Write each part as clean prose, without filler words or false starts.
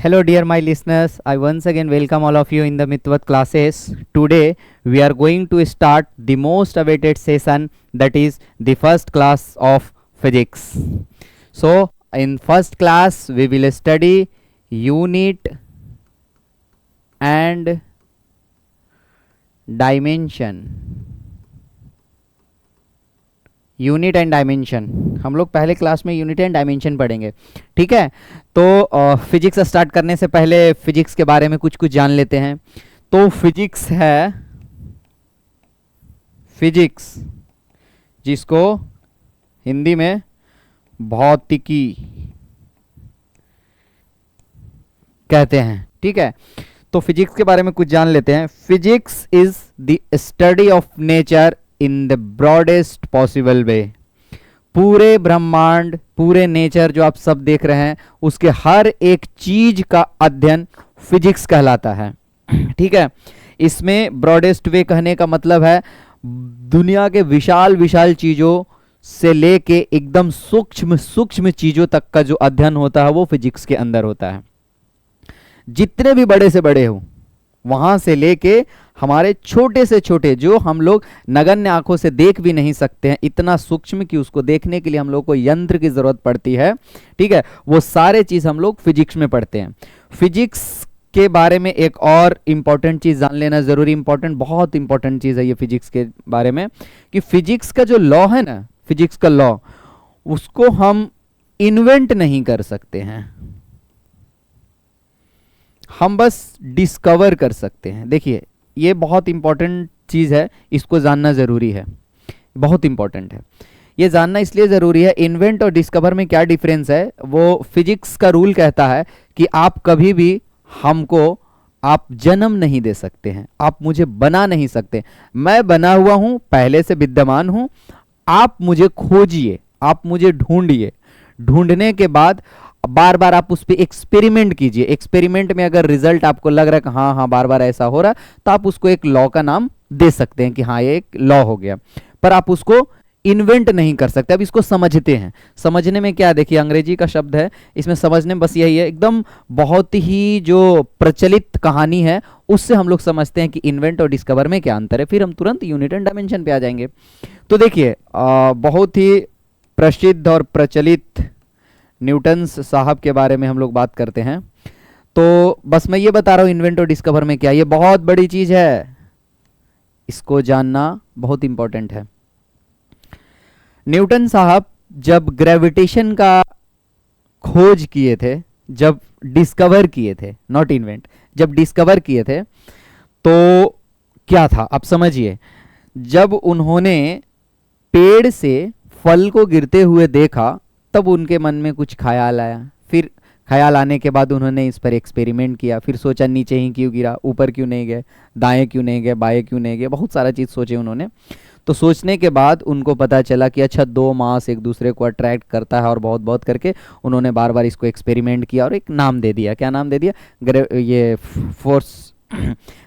Hello, dear my listeners. I once again welcome all of you in the Mitvat classes. Today, we are going to start the most awaited session, that is the first class of physics. So, in first class, we will study unit and dimension. Unit and dimension हम लोग पहले class में unit and dimension पढ़ेंगे, ठीक है। तो physics start करने से पहले फिजिक्स के बारे में कुछ कुछ जान लेते हैं। तो फिजिक्स है फिजिक्स, जिसको हिंदी में भौतिकी कहते हैं, ठीक है। तो फिजिक्स के बारे में कुछ जान लेते हैं। Physics is the study of nature in the broadest possible way. पूरे ब्रह्मांड, पूरे नेचर जो आप सब देख रहे हैं, उसके हर एक चीज का अध्ययन फिजिक्स कहलाता है, ठीक है। इसमें ब्रॉडेस्ट वे कहने का मतलब है दुनिया के विशाल विशाल चीजों से लेके एकदम सूक्ष्म सूक्ष्म चीजों तक का जो अध्ययन होता है वो फिजिक्स के अंदर होता है। जितने भी बड़े से बड़े हो, वहां से लेके हमारे छोटे से छोटे जो हम लोग नगण्य आंखों से देख भी नहीं सकते हैं, इतना सूक्ष्म कि उसको देखने के लिए हम लोग को यंत्र की जरूरत पड़ती है, ठीक है। वो सारे चीज हम लोग फिजिक्स में पढ़ते हैं। फिजिक्स के बारे में एक और इंपॉर्टेंट चीज जान लेना जरूरी, बहुत इंपॉर्टेंट चीज है ये फिजिक्स के बारे में, कि फिजिक्स का जो लॉ है ना, फिजिक्स का लॉ, उसको हम इन्वेंट नहीं कर सकते हैं, हम बस डिस्कवर कर सकते हैं। देखिए, ये बहुत इंपॉर्टेंट चीज है, इसको जानना जरूरी है, बहुत इंपॉर्टेंट है। ये जानना इसलिए जरूरी है, इन्वेंट और डिस्कवर में क्या डिफरेंस है। वो फिजिक्स का रूल कहता है कि आप कभी भी हमको आप जन्म नहीं दे सकते हैं, आप मुझे बना नहीं सकते। मैं बना हुआ हूं, पहले से विद्यमान हूं, आप मुझे खोजिए, आप मुझे ढूंढिए, ढूंढने के बाद बार बार आप उस पर एक्सपेरिमेंट कीजिए। एक्सपेरिमेंट में अगर रिजल्ट आपको लग रहा है कि हाँ हाँ बार बार ऐसा हो रहा है, तो आप उसको एक लॉ का नाम दे सकते हैं कि हाँ ये एक लॉ हो गया, पर आप उसको इन्वेंट नहीं कर सकते। अब इसको समझते हैं, समझने में क्या, देखिए अंग्रेजी का शब्द है, इसमें समझने में बस यही है, एकदम बहुत ही जो प्रचलित कहानी है उससे हम लोग समझते हैं कि इन्वेंट और डिस्कवर में क्या अंतर है, फिर हम तुरंत यूनिट एंड डायमेंशन पे आ जाएंगे। तो देखिए बहुत ही प्रसिद्ध और प्रचलित न्यूटन्स साहब के बारे में हम लोग बात करते हैं। तो बस मैं ये बता रहा हूं इन्वेंट और डिस्कवर में क्या, ये बहुत बड़ी चीज है, इसको जानना बहुत इंपॉर्टेंट है। न्यूटन साहब जब ग्रेविटेशन का खोज किए थे, जब डिस्कवर किए थे, नॉट इन्वेंट, जब डिस्कवर किए थे, तो क्या था अब समझिए। जब उन्होंने पेड़ से फल को गिरते हुए देखा, तब उनके मन में कुछ ख्याल आया। फिर ख्याल आने के बाद उन्होंने इस पर एक्सपेरिमेंट किया, फिर सोचा नीचे ही क्यों गिरा, ऊपर क्यों नहीं गए, दाएं क्यों नहीं गए, बाएं क्यों नहीं गए, बहुत सारा चीज़ सोचे उन्होंने। तो सोचने के बाद उनको पता चला कि अच्छा, दो मास एक दूसरे को अट्रैक्ट करता है, और बहुत बहुत करके उन्होंने बार बार इसको एक्सपेरिमेंट किया और एक नाम दे दिया। क्या नाम दे दिया? ये फोर्स,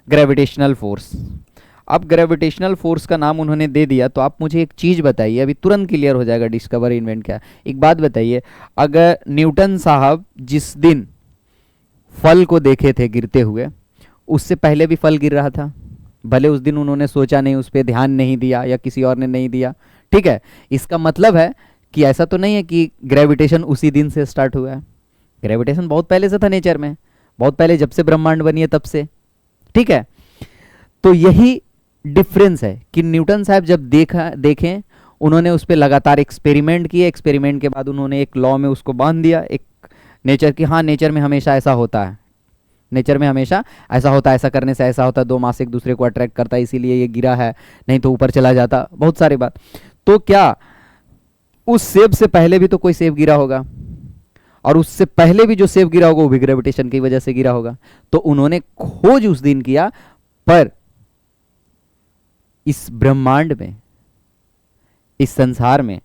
ग्रेविटेशनल फोर्स। अब ग्रेविटेशनल फोर्स का नाम उन्होंने दे दिया, तो आप मुझे एक चीज़ बताइए, अभी तुरंत क्लियर हो जाएगा डिस्कवर इन्वेंट क्या। एक बात बताइए, अगर न्यूटन साहब जिस दिन फल को देखे थे गिरते हुए, उससे पहले भी फल गिर रहा था, भले उस दिन उन्होंने सोचा नहीं, उस पर ध्यान नहीं दिया, या किसी और ने नहीं दिया, ठीक है। इसका मतलब है कि ऐसा तो नहीं है कि ग्रेविटेशन उसी दिन से स्टार्ट हुआ है, ग्रेविटेशन बहुत पहले से था नेचर में, बहुत पहले, जब से ब्रह्मांड बनी है तब से, ठीक है। तो यही डिफरेंस है कि न्यूटन साहब जब देखें, उन्होंने उस पर लगातार एक्सपेरिमेंट किए, एक्सपेरिमेंट के बाद उन्होंने एक लॉ में उसको बांध दिया, एक नेचर की, हाँ नेचर में हमेशा ऐसा होता है, नेचर में हमेशा ऐसा होता है, ऐसा करने से ऐसा होता है, दो मास एक दूसरे को अट्रैक्ट करता है, इसीलिए ये गिरा है, नहीं तो ऊपर चला जाता, बहुत सारी बात। तो क्या उस सेब से पहले भी तो कोई सेब गिरा होगा, और उससे पहले भी जो सेब गिरा होगा वो भी ग्रेविटेशन की वजह से गिरा होगा। तो उन्होंने खोज उस दिन किया, पर इस ब्रह्मांड में, इस संसार में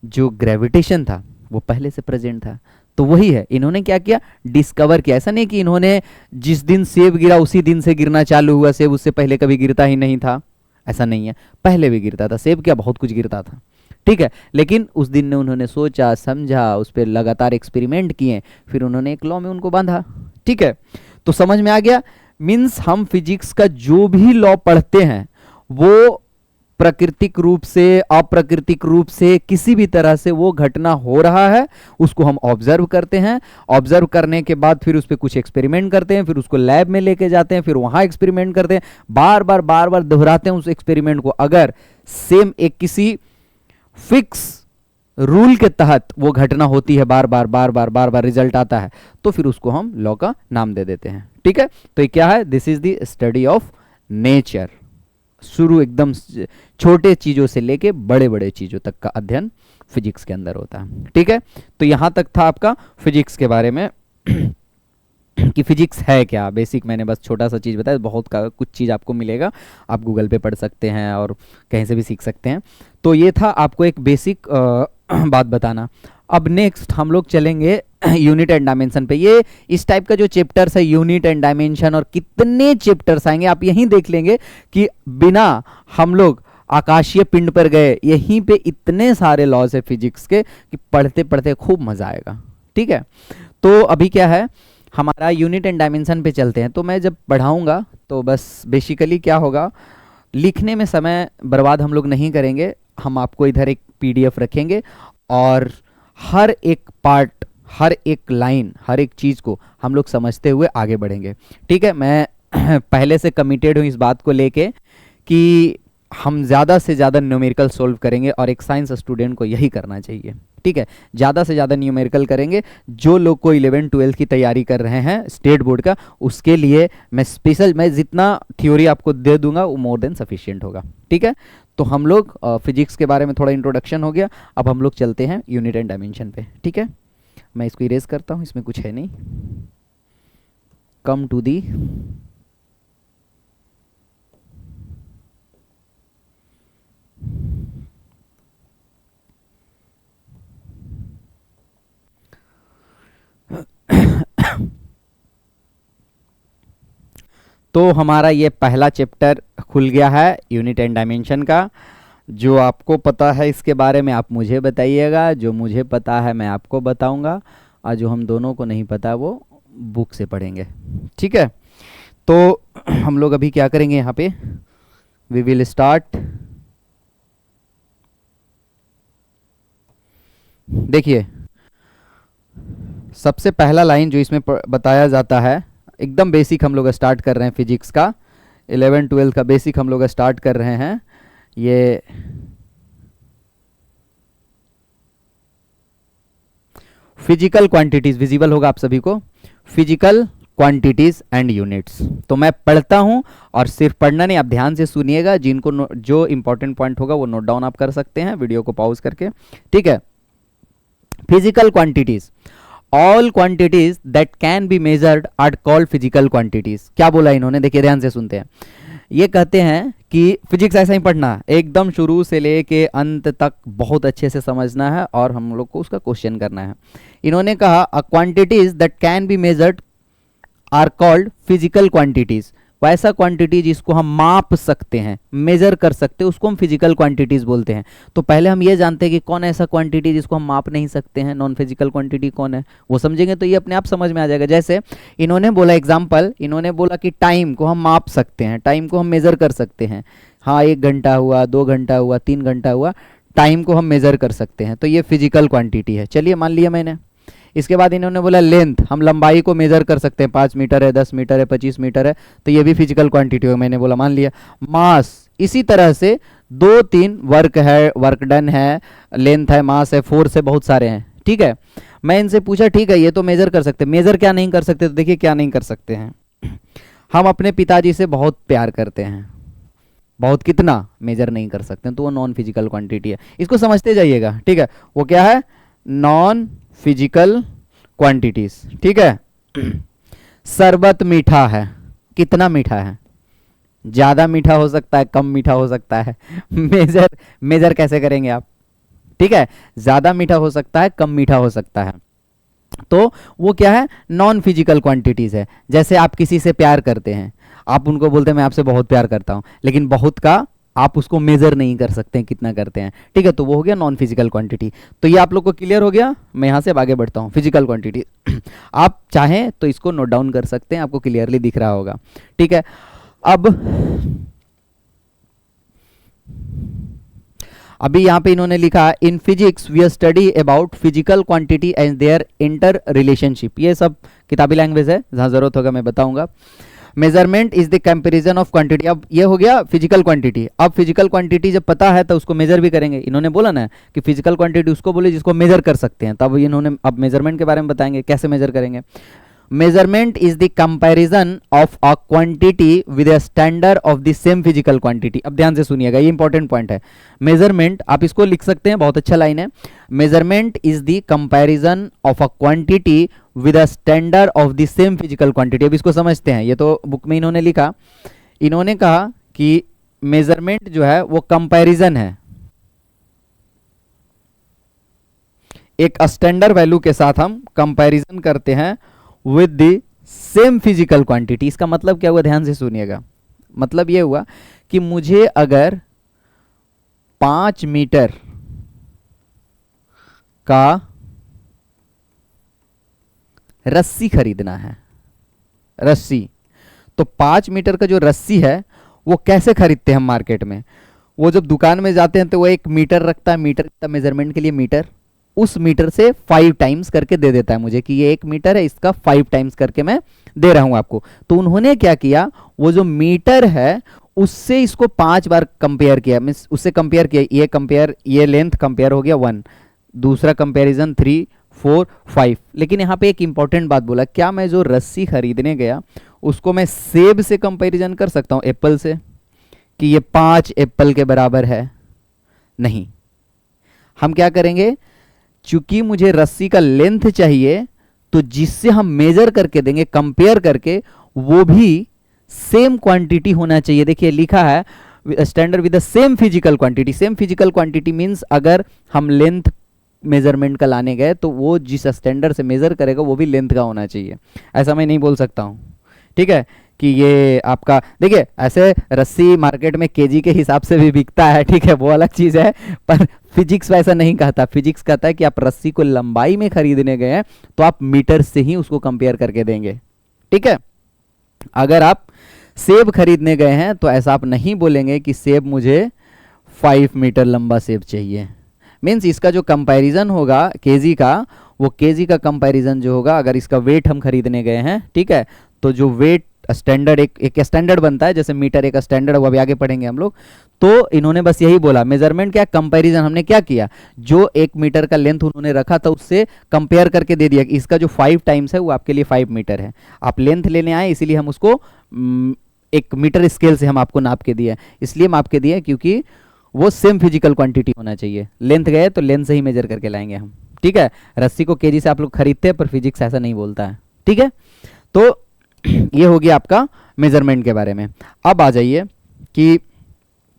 जो ग्रेविटेशन था वो पहले से प्रेजेंट था। तो वही है, इन्होंने क्या किया, डिस्कवर किया। ऐसा नहीं कि इन्होंने जिस दिन सेब गिरा उसी दिन से गिरना चालू हुआ सेब, उससे पहले कभी गिरता ही नहीं था, ऐसा नहीं है, पहले भी गिरता था सेब, क्या बहुत कुछ गिरता था, ठीक है, लेकिन उस दिन ने उन्होंने सोचा समझा, उस पर लगातार एक्सपेरिमेंट किए, फिर उन्होंने एक लॉ में उनको बांधा। ठीक है, तो समझ में आ गया। मीन्स हम फिजिक्स का जो भी लॉ पढ़ते हैं वो प्राकृतिक रूप से, अप्राकृतिक रूप से, किसी भी तरह से वो घटना हो रहा है उसको हम ऑब्जर्व करते हैं। ऑब्जर्व करने के बाद फिर उस पर कुछ एक्सपेरिमेंट करते हैं, फिर उसको लैब में लेके जाते हैं, फिर वहां एक्सपेरिमेंट करते हैं, बार बार दोहराते हैं उस एक्सपेरिमेंट को। अगर सेम एक किसी फिक्स रूल के तहत वो घटना होती है, बार बार रिजल्ट आता है, तो फिर उसको हम लॉ का नाम दे देते हैं। ठीक है, तो ये क्या है? This is the study of nature. शुरू एकदम छोटे चीजों से लेके बड़े बड़े चीजों तक का अध्ययन फिजिक्स के अंदर होता है। ठीक है, तो यहां तक था आपका फिजिक्स के बारे में कि फिजिक्स है क्या। बेसिक मैंने बस छोटा सा चीज़ बताया, बहुत का कुछ चीज़ आपको मिलेगा, आप गूगल पे पढ़ सकते हैं और कहीं से भी सीख सकते हैं। तो ये था आपको एक बेसिक बात बताना। अब नेक्स्ट हम लोग चलेंगे यूनिट एंड डायमेंशन पे। ये इस टाइप का जो चैप्टर्स है, यूनिट एंड डायमेंशन, और कितने चैप्टर्स आएंगे आप यहीं देख लेंगे कि बिना हम लोग आकाशीय पिंड पर गए यहीं पे इतने सारे लॉज है फिजिक्स के कि पढ़ते पढ़ते खूब मजा आएगा। ठीक है, तो अभी क्या है, हमारा यूनिट एंड डायमेंशन पे चलते हैं। तो मैं जब पढ़ाऊंगा तो बस बेसिकली क्या होगा, लिखने में समय बर्बाद हम लोग नहीं करेंगे। हम आपको इधर एक पीडीएफ रखेंगे और हर एक पार्ट, हर एक लाइन, हर एक चीज़ को हम लोग समझते हुए आगे बढ़ेंगे। ठीक है, मैं पहले से कमिटेड हूँ इस बात को लेके कि हम ज़्यादा से ज़्यादा न्यूमेरिकल सोल्व करेंगे और एक साइंस स्टूडेंट को यही करना चाहिए। ठीक है, ज़्यादा से ज़्यादा न्यूमेरिकल करेंगे। जो लोग को 11 12 की तैयारी कर रहे हैं स्टेट बोर्ड का, उसके लिए मैं जितना थ्योरी आपको दे दूंगा वो मोर देन सफिशिएंट होगा। ठीक है, तो हम लोग फिजिक्स के बारे में थोड़ा इंट्रोडक्शन हो गया, अब हम लोग चलते हैं यूनिट एंड डायमेंशन पे। ठीक है, मैं इसको इरेज करता हूँ, इसमें कुछ है नहीं। कम टू दी तो हमारा ये पहला चैप्टर खुल गया है यूनिट एंड डायमेंशन का। जो आपको पता है इसके बारे में आप मुझे बताइएगा, जो मुझे पता है मैं आपको बताऊंगा, और जो हम दोनों को नहीं पता वो बुक से पढ़ेंगे। ठीक है, तो हम लोग अभी क्या करेंगे, यहाँ पे वी विल स्टार्ट। देखिए, सबसे पहला लाइन जो इसमें बताया जाता है, एकदम बेसिक हम लोग स्टार्ट कर रहे हैं फिजिक्स का, 11 12 का बेसिक हम लोग स्टार्ट कर रहे हैं। ये फिजिकल क्वांटिटीज, विजिबल होगा आप सभी को, फिजिकल क्वांटिटीज एंड यूनिट्स। तो मैं पढ़ता हूं और सिर्फ पढ़ना नहीं, आप ध्यान से सुनिएगा। जिनको जो इंपॉर्टेंट पॉइंट होगा वो नोट डाउन आप कर सकते हैं वीडियो को पॉज करके। ठीक है, physical quantities, all quantities that can be measured are called physical quantities. क्या बोला इन्होंने, देखिए ध्यान से सुनते हैं। ये कहते हैं कि फिजिक्स ऐसा ही पढ़ना, एकदम शुरू से लेके अंत तक बहुत अच्छे से समझना है और हम लोग को उसका क्वेश्चन करना है। इन्होंने कहा a quantities that can be measured are called physical quantities. वैसा क्वांटिटी जिसको हम माप सकते हैं, मेजर कर सकते हैं, उसको हम फिजिकल क्वांटिटीज बोलते हैं। तो पहले हम ये जानते हैं कि कौन ऐसा क्वांटिटी जिसको हम माप नहीं सकते हैं, नॉन फिजिकल क्वांटिटी कौन है, वो समझेंगे तो ये अपने आप समझ में आ जाएगा। जैसे इन्होंने बोला एग्जाम्पल, इन्होंने बोला कि टाइम को हम माप सकते हैं, टाइम को हम मेजर कर सकते हैं। हाँ, 1 घंटा हुआ, 2 घंटा हुआ, 3 घंटा हुआ, टाइम को हम मेजर कर सकते हैं, तो ये फिजिकल क्वांटिटी है। चलिए मान लिया मैंने। इसके बाद इन्होंने बोला लेंथ, हम लंबाई को मेजर कर सकते हैं, 5 मीटर है, 10 मीटर है, 25 मीटर है, तो ये भी फिजिकल क्वांटिटी है। मैंने बोला मान लिया। मास, इसी तरह से 2-3 वर्क है, वर्क डन है, लेंथ है, मास है, फोर्स है, बहुत सारे हैं। ठीक है, मैं इनसे पूछा ठीक है ये तो मेजर कर सकते, मेजर क्या नहीं कर सकते, तो देखिए क्या नहीं कर सकते हैं। हम अपने पिताजी से बहुत प्यार करते हैं, बहुत कितना मेजर नहीं कर सकते हैं, तो वो नॉन फिजिकल क्वांटिटी है। इसको समझते जाइएगा। ठीक है, वो क्या है, नॉन फिजिकल क्वांटिटीज। ठीक है, शरबत मीठा है, कितना मीठा है, ज्यादा मीठा हो सकता है, कम मीठा हो सकता है। मेजर कैसे करेंगे आप। ठीक है, ज्यादा मीठा हो सकता है, कम मीठा हो सकता है, तो वो क्या है, नॉन फिजिकल क्वांटिटीज है। जैसे आप किसी से प्यार करते हैं, आप उनको बोलते हैं मैं आपसे बहुत प्यार करता हूं, लेकिन बहुत का आप उसको मेजर नहीं कर सकते हैं कितना करते हैं, ठीक है। तो वो हो गया नॉन फिजिकल क्वांटिटी। तो ये आप लोग को क्लियर हो गया। मैं यहाँ से अब आगे बढ़ता हूँ फिजिकल क्वांटिटी। आप चाहें तो इसको नोट डाउन कर सकते हैं, आपको क्लियरली दिख रहा होगा, ठीक है। अब अभी यहाँ पे इन्होंने लिखा in physics we study about physical quantity and their inter relationship. ये सब किताबी लैंग्वेज है, जहाँ जरूरत होगा मैं बताऊंगा। Measurement is the comparison of quantity. अब ये हो गया फिजिकल क्वांटिटी। अब फिजिकल क्वांटिटी जब पता है तो उसको मेजर भी करेंगे। इन्होंने बोला ना कि फिजिकल क्वांटिटी उसको बोले जिसको मेजर कर सकते हैं, तब इन्होंने अब मेजरमेंट के बारे में बताएंगे कैसे मेजर करेंगे। Measurement is the comparison of a quantity with a standard of the same physical quantity. अब ध्यान से सुनिएगा, ये इंपॉर्टेंट पॉइंट है। मेजरमेंट आप इसको लिख सकते हैं, बहुत अच्छा लाइन है। Measurement is the comparison of a quantity with a standard of the same physical quantity. अब इसको समझते हैं, ये तो बुक में इन्होंने लिखा। इन्होंने कहा कि मेजरमेंट जो है वो कंपैरिजन है एक स्टैंडर्ड वैल्यू के साथ, हम कंपैरिजन करते हैं with the same physical quantity. इसका मतलब क्या हुआ, ध्यान से सुनिएगा। मतलब यह हुआ कि मुझे अगर 5 मीटर का रस्सी खरीदना है, रस्सी, तो 5 मीटर का जो रस्सी है वो कैसे खरीदते हैं हम मार्केट में। वो जब दुकान में जाते हैं तो वो एक मीटर रखता है, मीटर का मेजरमेंट के लिए मीटर, उस मीटर से 5 टाइम्स करके दे देता है मुझे कि ये 1 मीटर है, इसका 5 टाइम्स करके मैं दे रहा हूं आपको। तो उन्होंने क्या किया, वो जो मीटर है उससे इसको 5 बार कंपेयर किया, मींस उससे कंपेयर किया। ये कंपेयर, ये लेंथ कंपेयर हो गया 1, दूसरा कंपेरिजन 3, 4, 5। लेकिन यहाँ पे एक इंपॉर्टेंट बात बोला, क्या मैं जो रस्सी खरीदने गया उसको मैं सेब से कंपेरिजन कर सकता हूँ, एप्पल से, कि ये 5 एप्पल के बराबर है? नहीं। हम क्या करेंगे, चूंकि मुझे रस्सी का लेंथ चाहिए, तो जिससे हम मेजर करके देंगे, कंपेयर करके, वो भी सेम क्वांटिटी होना चाहिए। देखिए लिखा है standard with the same physical quantity. Same physical quantity means अगर हम लेंथ मेजरमेंट का लाने गए तो वो जिस स्टैंडर्ड से मेजर करेगा वो भी लेंथ का होना चाहिए। ऐसा मैं नहीं बोल सकता हूं, ठीक है, कि ये आपका, देखिए ऐसे रस्सी मार्केट में केजी के हिसाब से भी बिकता है, ठीक है, वो अलग चीज़ है। पर फिजिक्स वैसा नहीं कहता। फिजिक्स कहता है कि आप रस्सी को लंबाई में खरीदने गए हैं तो आप मीटर से ही उसको कंपेयर करके देंगे, ठीक है। अगर आप सेब खरीदने गए हैं तो ऐसा आप नहीं बोलेंगे कि सेब मुझे 5 मीटर लंबा सेब चाहिए। मीन्स इसका जो कंपैरिजन होगा केजी का, वो केजी का कंपैरिजन जो होगा, अगर इसका वेट हम खरीदने गए हैं, ठीक है, तो जो वेट स्टैंडर्ड एक स्टैंडर्ड बनता है, जैसे मीटर एक स्टैंडर्ड, वो अभी आगे पढ़ेंगे हम लोग। तो इन्होंने बस यही बोला, मेजरमेंट क्या, कंपैरिजन। हमने क्या किया, जो 1 मीटर का लेंथ उन्होंने रखा था उससे कंपेयर करके दे दिया कि इसका जो 5 टाइम्स है वो आपके लिए 5 मीटर है। आप लेंथ लेने आए इसीलिए हम उसको एक मीटर स्केल से हम आपको नाप के दिए, इसलिए माप के दिए क्योंकि वो सेम फिजिकल क्वांटिटी होना चाहिए। लेंथ गए तो लेंथ से ही मेजर करके लाएंगे हम, ठीक है। रस्सी को केजी से आप लोग खरीदते हैं, पर फिजिक्स ऐसा नहीं बोलता है, ठीक है। तो ये हो गया आपका मेजरमेंट के बारे में। अब आ जाइए कि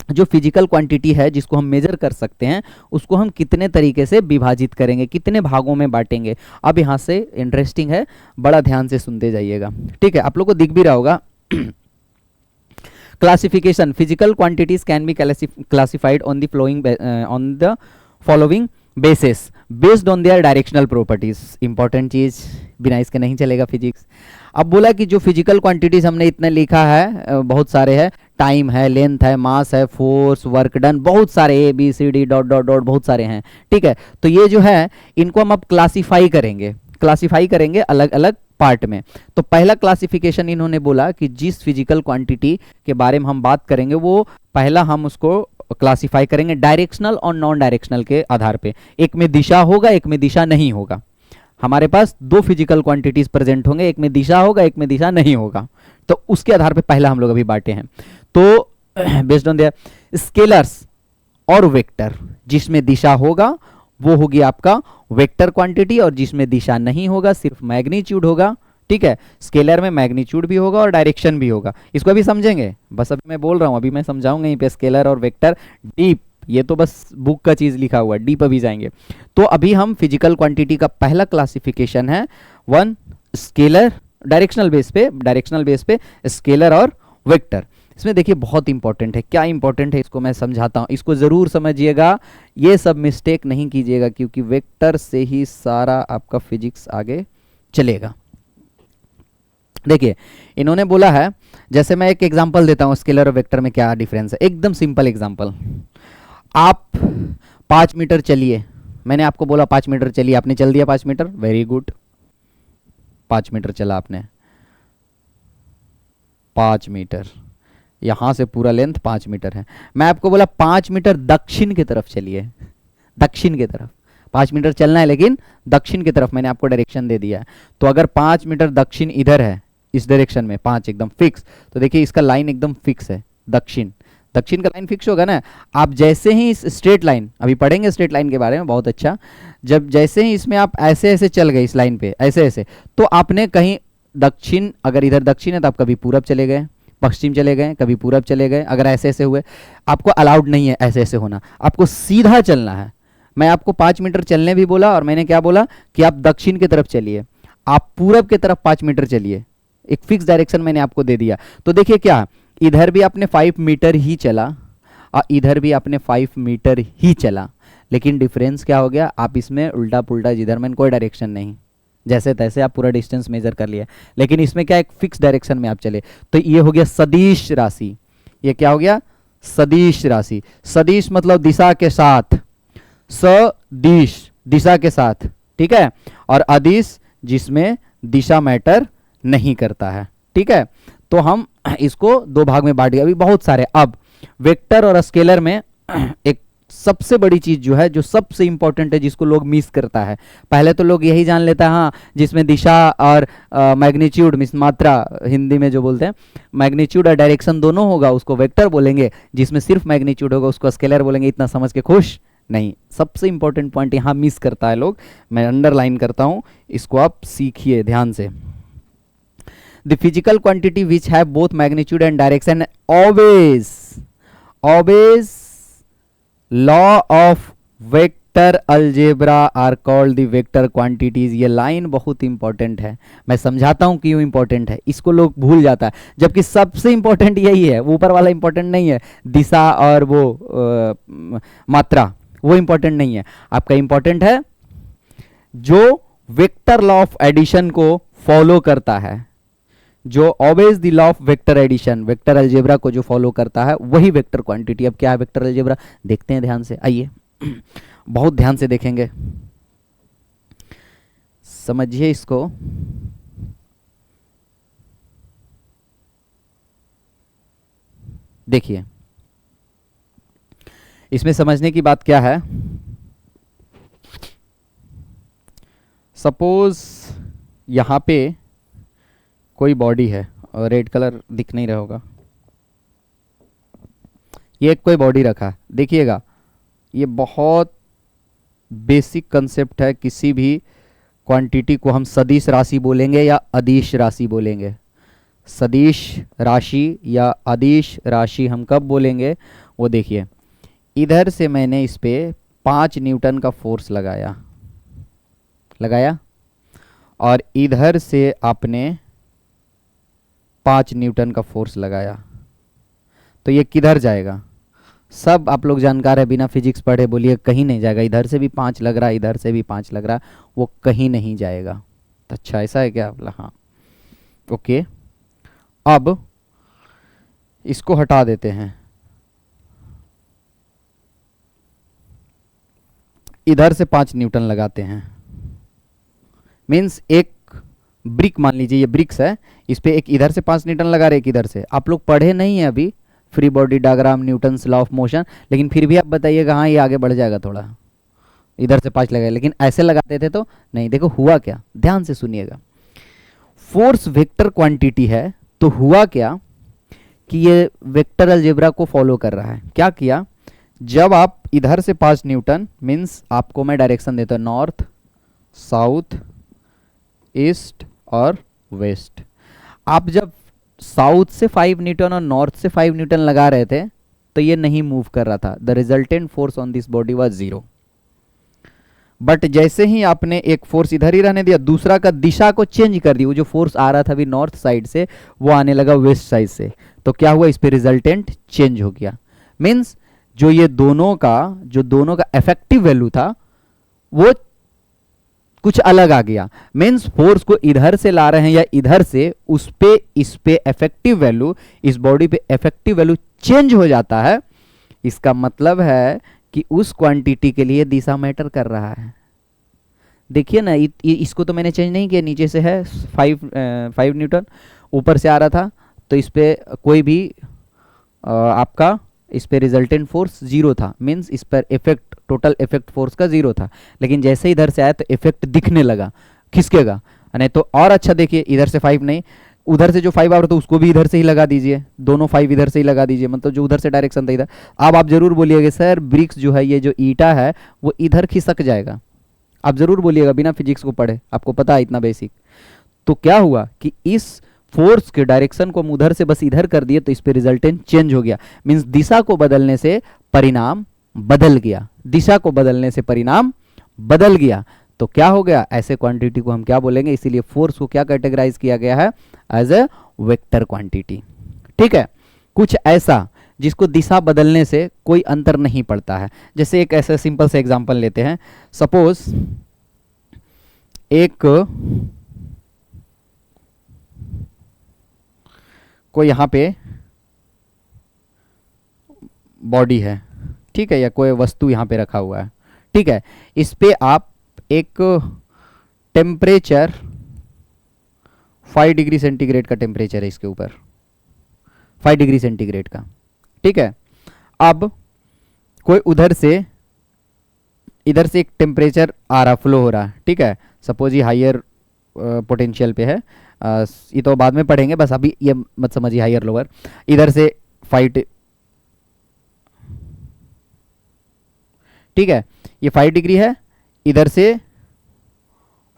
जो फिजिकल क्वांटिटी है जिसको हम मेजर कर सकते हैं, उसको हम कितने तरीके से विभाजित करेंगे, कितने भागों में बांटेंगे। अब यहाँ से इंटरेस्टिंग है, बड़ा ध्यान से सुनते जाइएगा, ठीक है। आप लोग को दिख भी रहा होगा classification, physical quantities can be classified on the following basis based on their directional properties. Important चीज, बिना इसके नहीं चलेगा फिजिक्स। अब बोला कि जो फिजिकल क्वांटिटीज हमने इतने लिखा है, बहुत सारे हैं, टाइम है, लेंथ है, मास है, फोर्स, वर्क डन, बहुत सारे A B C D dot dot dot बहुत सारे हैं, ठीक है। तो ये जो है इनको हम अब क्लासीफाई करेंगे अलग अलग पार्ट में। तो पहला क्लासिफिकेशन इन्होंने बोला कि जिस फिजिकल क्वांटिटी के बारे में हम बात करेंगे वो पहला हम उसको क्लासिफाई करेंगे डायरेक्शनल और नॉन डायरेक्शनल के आधार पे। एक में दिशा होगा, एक में दिशा नहीं होगा। हमारे पास 2 फिजिकल क्वांटिटीज प्रेजेंट होंगे, एक में दिशा होगा, एक में दिशा नहीं होगा। तो उसके आधार पे पहला हम लोग अभी बांटे हैं। तो बेस्ड ऑन देयर स्केलर्स और वेक्टर, जिसमें दिशा होगा वो होगी आपका वेक्टर क्वांटिटी, और जिसमें दिशा नहीं होगा सिर्फ मैग्नीट्यूड होगा, ठीक है। स्केलर में मैग्नीट्यूड भी होगा और डायरेक्शन भी होगा। इसको अभी समझेंगे, बस अभी मैं बोल रहा हूं, अभी मैं समझाऊंगा यहीं पे स्केलर और वेक्टर डीप। ये तो बस बुक का चीज लिखा हुआ है, डीप अभी जाएंगे। तो अभी हम फिजिकल क्वांटिटी का पहला क्लासिफिकेशन है 1 स्केलर, डायरेक्शनल बेस पे स्केलर और वेक्टर। इसमें देखिए बहुत इंपॉर्टेंट है, क्या इंपॉर्टेंट है इसको मैं समझाता हूँ, इसको ज़रूर समझिएगा, ये सब मिस्टेक नहीं कीजिएगा, क्योंकि वेक्टर से ही सारा आपका फिजिक्स आगे चलेगा। देखिए इन्होंने बोला है, जैसे मैं एक एग्जांपल देता हूँ स्केलर और वेक्टर में क्या डिफरेंस है, एकदम सिंपल एग्जांपल। आप 5 मीटर चलिए, मैंने आपको बोला 5 मीटर चलिए, आपने चल दिया 5 मीटर, वेरी गुड, 5 मीटर चला आपने, 5 मीटर, यहां से पूरा लेंथ 5 मीटर है। मैं आपको बोला 5 मीटर दक्षिण की तरफ चलिए, दक्षिण की तरफ 5 मीटर चलना है, लेकिन दक्षिण की तरफ मैंने आपको डायरेक्शन दे दिया है। तो अगर 5 मीटर दक्षिण इधर है, इस डायरेक्शन में 5 एकदम फिक्स, तो देखिए इसका लाइन एकदम फिक्स है, दक्षिण, दक्षिण का लाइन फिक्स होगा ना। आप जैसे ही इस स्ट्रेट लाइन, अभी पढ़ेंगे स्ट्रेट लाइन के बारे में बहुत अच्छा, जब जैसे ही इसमें आप ऐसे ऐसे चल गए इस लाइन पे ऐसे ऐसे, तो आपने कहीं दक्षिण, अगर इधर दक्षिण है तो आप कभी पूरब चले गए, पश्चिम चले गए, कभी पूरब चले गए, अगर ऐसे ऐसे हुए, आपको अलाउड नहीं है ऐसे ऐसे होना, आपको सीधा चलना है। मैं आपको 5 मीटर चलने भी बोला, और मैंने क्या बोला कि आप दक्षिण की तरफ चलिए, आप पूरब की तरफ 5 मीटर चलिए, एक फिक्स डायरेक्शन मैंने आपको दे दिया। तो देखिए क्या, इधर भी आपने 5 मीटर ही चला और इधर भी आपने 5 मीटर ही चला, लेकिन डिफरेंस क्या हो गया, आप इसमें उल्टा पुल्टा, जिधर में कोई डायरेक्शन नहीं, जैसे तैसे आप पूरा डिस्टेंस मेजर कर लिया, लेकिन इसमें क्या एक फिक्स डायरेक्शन में आप चले। तो ये हो गया सदिश राशि, ये क्या हो गया, सदिश राशि। सदिश मतलब दिशा के साथ, सदिश दिशा के साथ, ठीक है, और अदिश जिसमें दिशा मैटर नहीं करता है, ठीक है। तो हम इसको दो भाग में बांट दिया, अभी बहुत सारे। अब वेक्टर और स्केलर में एक सबसे बड़ी चीज जो है, जो सबसे इंपॉर्टेंट है, जिसको लोग मिस करता है, पहले तो लोग यही जान लेता है हाँ, जिसमें दिशा और मैग्नीट्यूड मीन्स मात्रा, हिंदी में जो बोलते हैं मैग्नीट्यूड और डायरेक्शन दोनों होगा, उसको वेक्टर बोलेंगे, जिसमें सिर्फ मैग्नीट्यूड होगा उसको स्केलर बोलेंगे। इतना समझ के खुश नहीं, सबसे इंपॉर्टेंट पॉइंट यहाँ मिस करता है लोग, मैं अंडरलाइन करता हूँ, इसको आप सीखिए ध्यान से। The physical quantity which have both magnitude and direction always law of vector algebra are called the vector quantities। ये लाइन बहुत इंपॉर्टेंट है, मैं समझाता हूँ क्यों इंपॉर्टेंट है, इसको लोग भूल जाता है, जबकि सबसे इंपॉर्टेंट यही है, ऊपर वाला इंपॉर्टेंट नहीं है, दिशा और वो मात्रा वो इंपॉर्टेंट नहीं है, आपका इंपॉर्टेंट है जो वेक्टर लॉ ऑफ एडिशन को फॉलो करता है, जो always the law of vector addition, vector algebra को जो फॉलो करता है वही वेक्टर क्वांटिटी। अब क्या है वेक्टर अलजेब्रा, देखते हैं ध्यान से, आइए बहुत ध्यान से देखेंगे, समझिए इसको। देखिए इसमें समझने की बात क्या है, सपोज यहां पे कोई बॉडी है, और रेड कलर दिख नहीं रहा होगा, ये कोई बॉडी रखा है, देखिएगा ये बहुत बेसिक कंसेप्ट है, किसी भी क्वांटिटी को हम सदिश राशि बोलेंगे या अदिश राशि बोलेंगे। सदिश राशि या अदिश राशि हम कब बोलेंगे, वो देखिए, इधर से मैंने इस पे 5 न्यूटन का फोर्स लगाया, और इधर से आपने 5 न्यूटन का फोर्स लगाया, तो ये किधर जाएगा, सब आप लोग जानकार है, बिना फिजिक्स पढ़े बोलिए कहीं नहीं जाएगा, इधर से भी 5 लग रहा है, इधर से भी 5 लग रहा है, वो कहीं नहीं जाएगा। अच्छा ऐसा है क्या, हाँ ओके। अब इसको हटा देते हैं, इधर से 5 न्यूटन लगाते हैं, मीन्स एक ब्रिक मान लीजिए, ये ब्रिक्स है, इस पे एक इधर से 5 न्यूटन लगा रहे, एक इधर से। आप लोग पढ़े नहीं है अभी free body diagram, Newton's law of motion, लेकिन फिर भी आप बताइएगा हाँ ये आगे बढ़ जाएगा थोड़ा, इधर से 5 लगाए, लेकिन ऐसे लगाते थे तो नहीं। देखो हुआ क्या, ध्यान से सुनिएगा, फोर्स वेक्टर क्वांटिटी है, तो हुआ क्या कि ये वेक्टर अलजेब्रा को फॉलो कर रहा है। क्या किया, जब आप इधर से 5 न्यूटन मीन्स आपको मैं डायरेक्शन देता हूँ नॉर्थ, साउथ, ईस्ट और वेस्ट, आप जब साउथ से 5 न्यूटन और नॉर्थ से 5 न्यूटन लगा रहे थे तो ये नहीं मूव कर रहा था, the resultant force on this body was 0। But जैसे ही आपने एक फोर्स इधर ही रहने दिया, दूसरा का दिशा को चेंज कर दी, वो जो फोर्स आ रहा था अभी नॉर्थ साइड से वो आने लगा वेस्ट साइड से, तो क्या हुआ, इस पे रिजल्टेंट चेंज हो गया। मीन्स जो दोनों का इफेक्टिव वैल्यू था वो कुछ अलग आ गया। मीन्स फोर्स को इधर से ला रहे हैं या इधर से, उस पे इस पे इफेक्टिव वैल्यू, इस बॉडी पे इफेक्टिव वैल्यू चेंज हो जाता है। इसका मतलब है कि उस क्वांटिटी के लिए दिशा मैटर कर रहा है। देखिए ना, इसको तो मैंने चेंज नहीं किया, नीचे से है 5 न्यूटन, ऊपर से आ रहा था, तो इस पे कोई भी आपका इस पे रिजल्टेंट फोर्स जीरो था। मीन्स इस पर इफेक्ट, टोटल इफेक्ट फोर्स का जीरो था। लेकिन जैसे इधर से आया तो इफेक्ट दिखने लगा, खिसकेगा। नहीं तो और अच्छा देखिए, इधर से 5 नहीं, उधर से जो 5 आ रहा था उसको भी इधर से ही लगा दीजिए, दोनों 5 इधर से ही लगा दीजिए, मतलब जो उधर से डायरेक्शन था इधर। अब आप जरूर बोलिएगा सर ब्रिक्स जो है, ये जो ईटा है वो इधर खिसक जाएगा, आप जरूर बोलिएगा, बिना फिजिक्स को पढ़े, आपको पता है इतना बेसिक। तो क्या हुआ कि इस फोर्स के डायरेक्शन को हम उधर से बस इधर कर दिए तो इस पे रिजल्टेंट चेंज हो गया। मींस दिशा को बदलने से परिणाम बदल गया, दिशा को बदलने से परिणाम बदल गया। तो क्या हो गया, ऐसे क्वांटिटी को हम क्या बोलेंगे, इसीलिए फोर्स को क्या कैटेगराइज किया गया है, एज ए वेक्टर क्वांटिटी। ठीक है, कुछ ऐसा जिसको दिशा बदलने से कोई अंतर नहीं पड़ता है। जैसे एक ऐसा सिंपल सा एग्जांपल लेते हैं, सपोज एक कोई यहां पे बॉडी है, ठीक है, या कोई वस्तु यहां पे रखा हुआ है, ठीक है, इस पे आप एक टेम्परेचर 5 डिग्री सेंटीग्रेड का टेम्परेचर है इसके ऊपर, 5 डिग्री सेंटीग्रेड का, ठीक है। अब कोई इधर से एक टेम्परेचर आ रहा, फ्लो हो रहा, ठीक है, सपोज ये हायर पोटेंशियल पे है, ये तो बाद में पढ़ेंगे, बस अभी ये मत समझिए हायर लोअर। इधर से 5, ठीक है, ये 5 डिग्री है, इधर से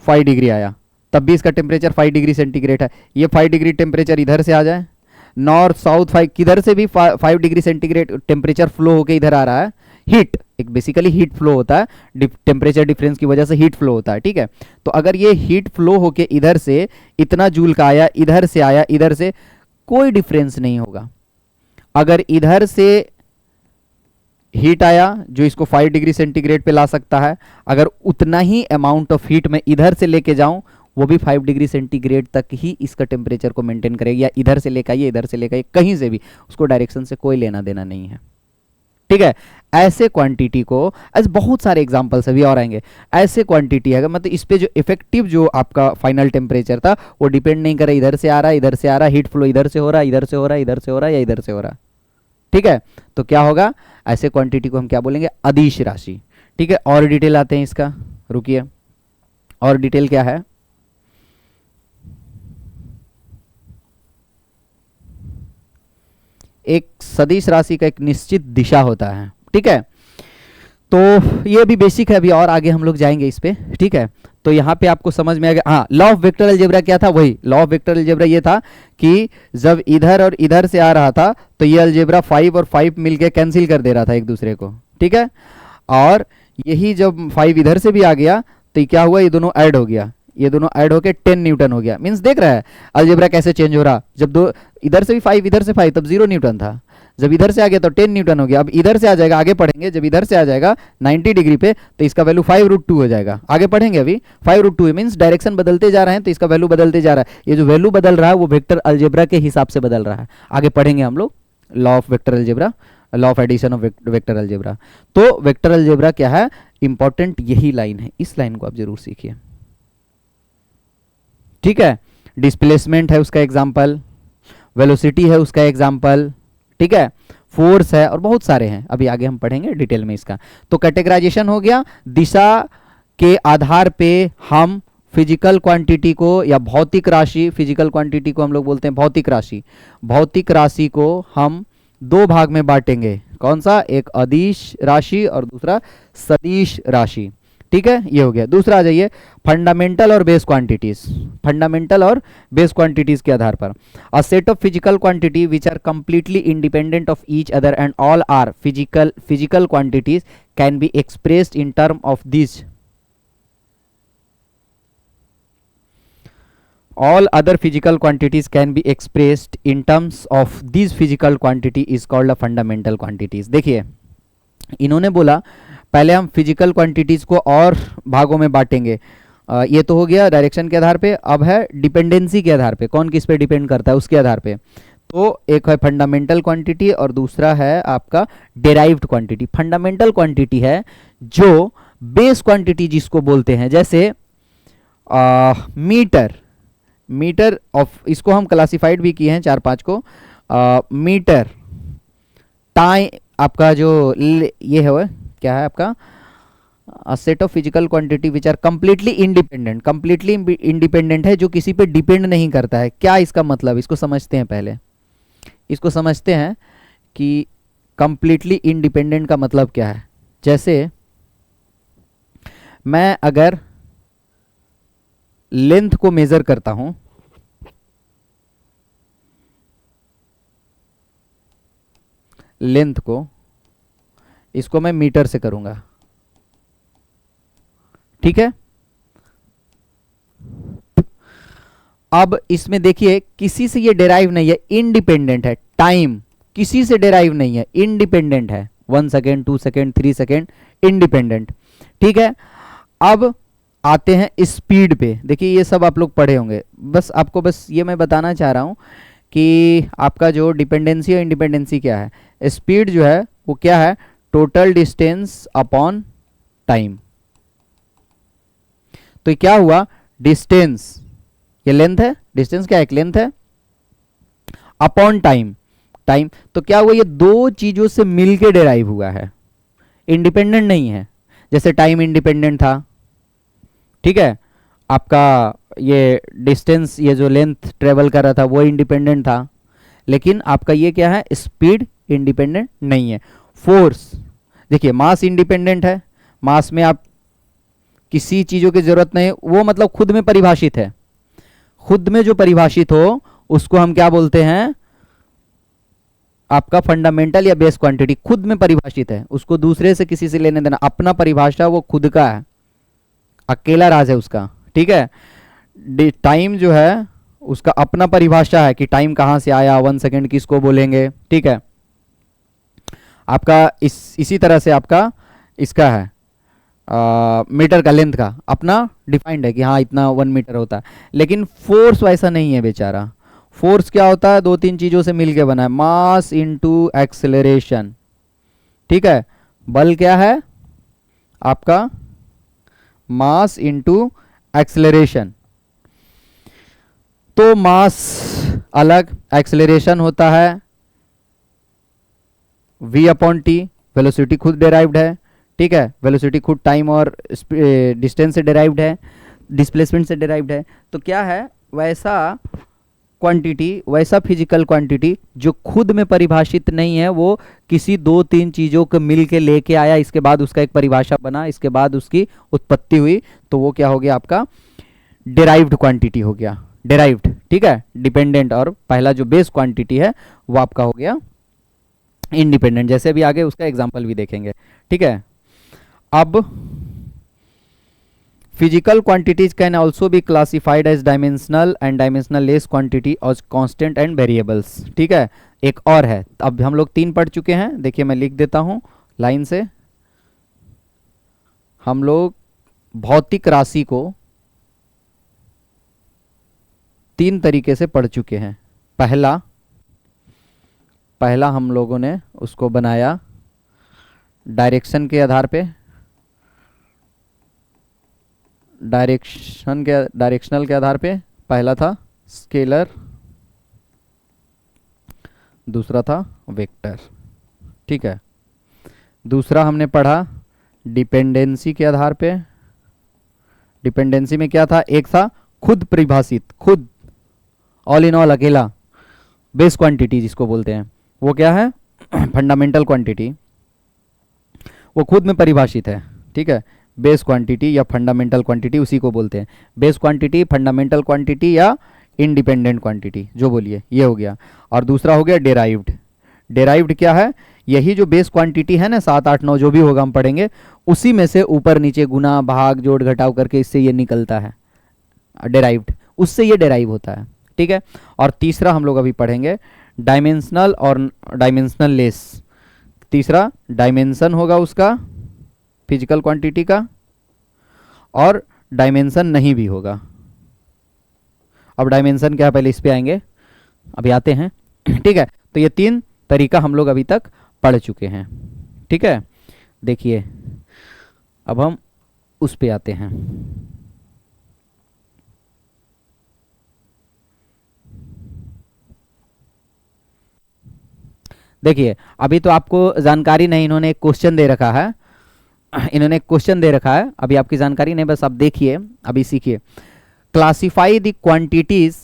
5 डिग्री आया, तब भी इसका टेम्परेचर 5 डिग्री सेंटीग्रेड है। ये 5 डिग्री टेम्परेचर इधर से आ जाए, नॉर्थ साउथ 5 किधर से भी 5 डिग्री सेंटीग्रेड टेम्परेचर फ्लो होके इधर आ रहा है। हीट, एक बेसिकली हीट फ्लो होता है, टेम्परेचर डिफरेंस की वजह से हीट फ्लो होता है, ठीक है। तो अगर ये हीट फ्लो होके इधर से इतना जूल का आया, इधर से आया, इधर से, कोई डिफरेंस नहीं होगा। अगर इधर से हीट आया जो इसको 5 डिग्री सेंटीग्रेड पे ला सकता है, अगर उतना ही अमाउंट ऑफ हीट मैं इधर से लेके जाऊं, वो भी 5 डिग्री सेंटीग्रेड तक ही इसका टेम्परेचर को मेंटेन करेगी। या इधर से लेकर आइए, इधर से लेकर आइए, कहीं से भी, उसको डायरेक्शन से कोई लेना देना नहीं है, ठीक है। ऐसे क्वांटिटी को, ऐसे बहुत सारे एग्जांपल्स अभी और आएंगे, ऐसे क्वांटिटी है मतलब इस पे जो इफेक्टिव जो आपका फाइनल टेम्परेचर था वो डिपेंड नहीं करे इधर से आ रहा है, इधर से आ रहा है, हीट फ्लो इधर से हो रहा है, इधर से हो रहा है, इधर से हो रहा है, या इधर से हो रहा है, ठीक है। तो क्या होगा, ऐसे क्वांटिटी को हम क्या बोलेंगे, अदिश राशि, ठीक है। और डिटेल आते हैं इसका, रुकिए, और डिटेल क्या है, एक सदिश राशि का एक निश्चित दिशा होता है, ठीक है। तो ये भी बेसिक है, अभी और आगे हम लोग जाएंगे इस पे, ठीक है। तो यहाँ पे आपको समझ में आ गया। हाँ, लॉ ऑफ वेक्टर अलजेब्रा क्या था, वही लॉ ऑफ वेक्टर अलजेब्रा ये था कि जब इधर और इधर से आ रहा था तो ये अलजेब्रा 5 और 5 मिलके कैंसिल कर दे रहा था एक दूसरे को, ठीक है। और यही जब 5 इधर से भी आ गया तो क्या हुआ, ये दोनों ऐड हो गया, ये दोनों ऐड होके 10 न्यूटन हो गया। मींस देख रहा है अलजेब्रा कैसे चेंज हो रहा, जब दो इधर से भी 5 इधर से 5 तब 0 न्यूटन था, जब इधर से आ गया तो 10 न्यूटन हो गया। अब इधर से आ जाएगा, आगे पढ़ेंगे, जब इधर से आ जाएगा 90 डिग्री पे तो इसका वैल्यू 5√2 हो जाएगा, आगे पढ़ेंगे अभी। 5√2 मींस डायरेक्शन बदलते जा रहे हैं तो इसका वैल्यू बदलते जा रहा है। ये जो वैल्यू बदल रहा है वो वेक्टर अलजेब्रा के हिसाब से बदल रहा है, आगे पढ़ेंगे हम लोग law of vector algebra, law of addition of vector algebra. तो वेक्टर अलजेब्रा क्या है, इंपॉर्टेंट यही लाइन है, इस लाइन को आप जरूर सीखिए, ठीक है। डिस्प्लेसमेंट है उसका एग्जाम्पल, वेलोसिटी है उसका एग्जाम्पल, ठीक है, फोर्स है, और बहुत सारे हैं, अभी आगे हम पढ़ेंगे डिटेल में इसका। तो कैटेगराइजेशन हो गया, दिशा के आधार पे हम फिजिकल क्वांटिटी को या भौतिक राशि, फिजिकल क्वांटिटी को हम लोग बोलते हैं भौतिक राशि, भौतिक राशि को हम दो भाग में बांटेंगे, कौन सा, एक अदिश राशि और दूसरा सदिश राशि, ठीक है। ये हो गया। दूसरा आ जाइए, फंडामेंटल और बेस क्वांटिटीज, फंडामेंटल और बेस क्वांटिटीज के आधार पर, a set of physical quantity which are completely independent of each other and all are physical quantities can be expressed in term of this all other physical quantities can be expressed in terms of this physical quantity is called a fundamental quantities. देखिए इन्होंने बोला पहले हम physical quantities को और भागों में बांटेंगे। ये तो हो गया डायरेक्शन के आधार पे। अब है डिपेंडेंसी के आधार पे, कौन किस पे डिपेंड करता है उसके आधार पे। तो एक है फंडामेंटल क्वांटिटी और दूसरा है आपका डेराइव्ड क्वांटिटी। फंडामेंटल क्वांटिटी है जो बेस क्वांटिटी जिसको बोलते हैं, जैसे मीटर। मीटर ऑफ, इसको हम क्लासिफाइड भी किए हैं 4-5 को। मीटर, टाइम, आपका जो ये है वो क्या है आपका set of physical quantity which are completely independent. Completely independent है, जो किसी पे डिपेंड नहीं करता है। क्या इसका मतलब, इसको समझते हैं। पहले इसको समझते हैं कि कंप्लीटली इंडिपेंडेंट का मतलब क्या है। जैसे मैं अगर लेंथ को मेजर करता हूं, लेंथ को, इसको मैं मीटर से करूंगा, ठीक है। अब इसमें देखिए किसी से ये डेराइव नहीं है, इंडिपेंडेंट है। टाइम किसी से डेराइव नहीं है, इंडिपेंडेंट है। 1 सेकेंड, 2 सेकेंड, 3 सेकेंड, इंडिपेंडेंट, ठीक है। अब आते हैं स्पीड पे। देखिए ये सब आप लोग पढ़े होंगे, बस आपको बस ये मैं बताना चाह रहा हूं कि आपका जो डिपेंडेंसी और इंडिपेंडेंसी क्या है। स्पीड जो है वो क्या है, टोटल डिस्टेंस अपॉन टाइम। तो क्या हुआ, डिस्टेंस, ये लेंथ है, डिस्टेंस क्या है, एक लेंथ है, अपॉन टाइम। टाइम तो क्या हुआ, ये दो चीजों से मिलके डेराइव हुआ है, इंडिपेंडेंट नहीं है। जैसे टाइम इंडिपेंडेंट था, ठीक है, आपका ये डिस्टेंस, ये जो लेंथ ट्रेवल कर रहा था वो इंडिपेंडेंट था, लेकिन आपका ये क्या है, स्पीड इंडिपेंडेंट नहीं है। फोर्स, देखिए मास इंडिपेंडेंट है, मास में आप किसी चीजों की जरूरत नहीं, वो मतलब खुद में परिभाषित है। खुद में जो परिभाषित हो उसको हम क्या बोलते हैं, आपका फंडामेंटल या बेस क्वांटिटी। खुद में परिभाषित है, उसको दूसरे से किसी से लेने देना, अपना परिभाषा वो खुद का है, अकेला राज है उसका, ठीक है। टाइम जो है उसका अपना परिभाषा है कि टाइम कहां से आया, 1 सेकेंड किसको बोलेंगे, ठीक है। आपका इसी तरह से आपका इसका है मीटर का, लेंथ का अपना डिफाइंड है कि हाँ इतना 1 मीटर होता है। लेकिन फोर्स वैसा नहीं है बेचारा। फोर्स क्या होता है, 2-3 चीजों से मिलके बना है, मास इनटू एक्सेलरेशन, ठीक है। बल क्या है आपका, मास इनटू एक्सेलरेशन। तो मास अलग, एक्सेलरेशन होता है v अपॉन टी। वेलोसिटी खुद डेराइव्ड है, ठीक है। वेलोसिटी खुद टाइम और डिस्टेंस से डेराइव्ड है, डिस्प्लेसमेंट से डेराइव्ड है। तो क्या है, वैसा क्वांटिटी, वैसा फिजिकल क्वांटिटी जो खुद में परिभाषित नहीं है, वो किसी 2-3 चीजों को मिल के लेके आया, इसके बाद उसका एक परिभाषा बना, इसके बाद उसकी उत्पत्ति हुई, तो वो क्या हो गया आपका डेराइव्ड क्वांटिटी हो गया, डेराइव्ड, ठीक है। डिपेंडेंट और पहला जो बेस क्वांटिटी है वो आपका हो गया इंडिपेंडेंट। जैसे भी आगे उसका एग्जांपल भी देखेंगे, ठीक है। अब physical quantities can also be classified as dimensional and dimensional less quantity और कांस्टेंट एंड वेरिएबल्स, ठीक है। एक और है, अब हम लोग 3 पढ़ चुके हैं। देखिए मैं लिख देता हूं लाइन से। हम लोग भौतिक राशि को 3 तरीके से पढ़ चुके हैं। पहला हम लोगों ने उसको बनाया डायरेक्शन के आधार पे, डायरेक्शनल के आधार पे। पहला था स्केलर, दूसरा था वेक्टर, ठीक है। दूसरा हमने पढ़ा डिपेंडेंसी के आधार पे। डिपेंडेंसी में क्या था, एक था खुद परिभाषित, खुद ऑल इन ऑल, अकेला, बेस क्वांटिटी जिसको बोलते हैं, वो क्या है फंडामेंटल क्वांटिटी, वो खुद में परिभाषित है, ठीक है। बेस क्वांटिटी या फंडामेंटल क्वांटिटी उसी को बोलते हैं। बेस क्वांटिटी, फंडामेंटल क्वांटिटी या इंडिपेंडेंट क्वांटिटी, जो बोलिए, ये हो गया। और दूसरा हो गया डेराइव्ड। डेराइव्ड क्या है, यही जो बेस क्वांटिटी है ना, 7, 8, 9 जो भी होगा हम पढ़ेंगे, उसी में से ऊपर नीचे गुना भाग जोड़ घटाव करके इससे ये निकलता है डेराइव्ड, उससे ये डेराइव होता है, ठीक है। और तीसरा हम लोग अभी पढ़ेंगे डायमेंशनल और डायमेंशनल लेस। तीसरा डायमेंशन होगा उसका फिजिकल क्वांटिटी का, और डायमेंशन नहीं भी होगा। अब डायमेंशन क्या है पहले इस पे आएंगे, अभी आते हैं, ठीक है। तो ये 3 तरीका हम लोग अभी तक पढ़ चुके हैं, ठीक है। देखिए अब हम उस पे आते हैं। देखिए अभी तो आपको जानकारी नहीं, इन्होंने एक क्वेश्चन दे रखा है, इन्होंने एक क्वेश्चन दे रखा है, अभी आपकी जानकारी नहीं, बस आप देखिए अभी सीखिए। Classify the quantities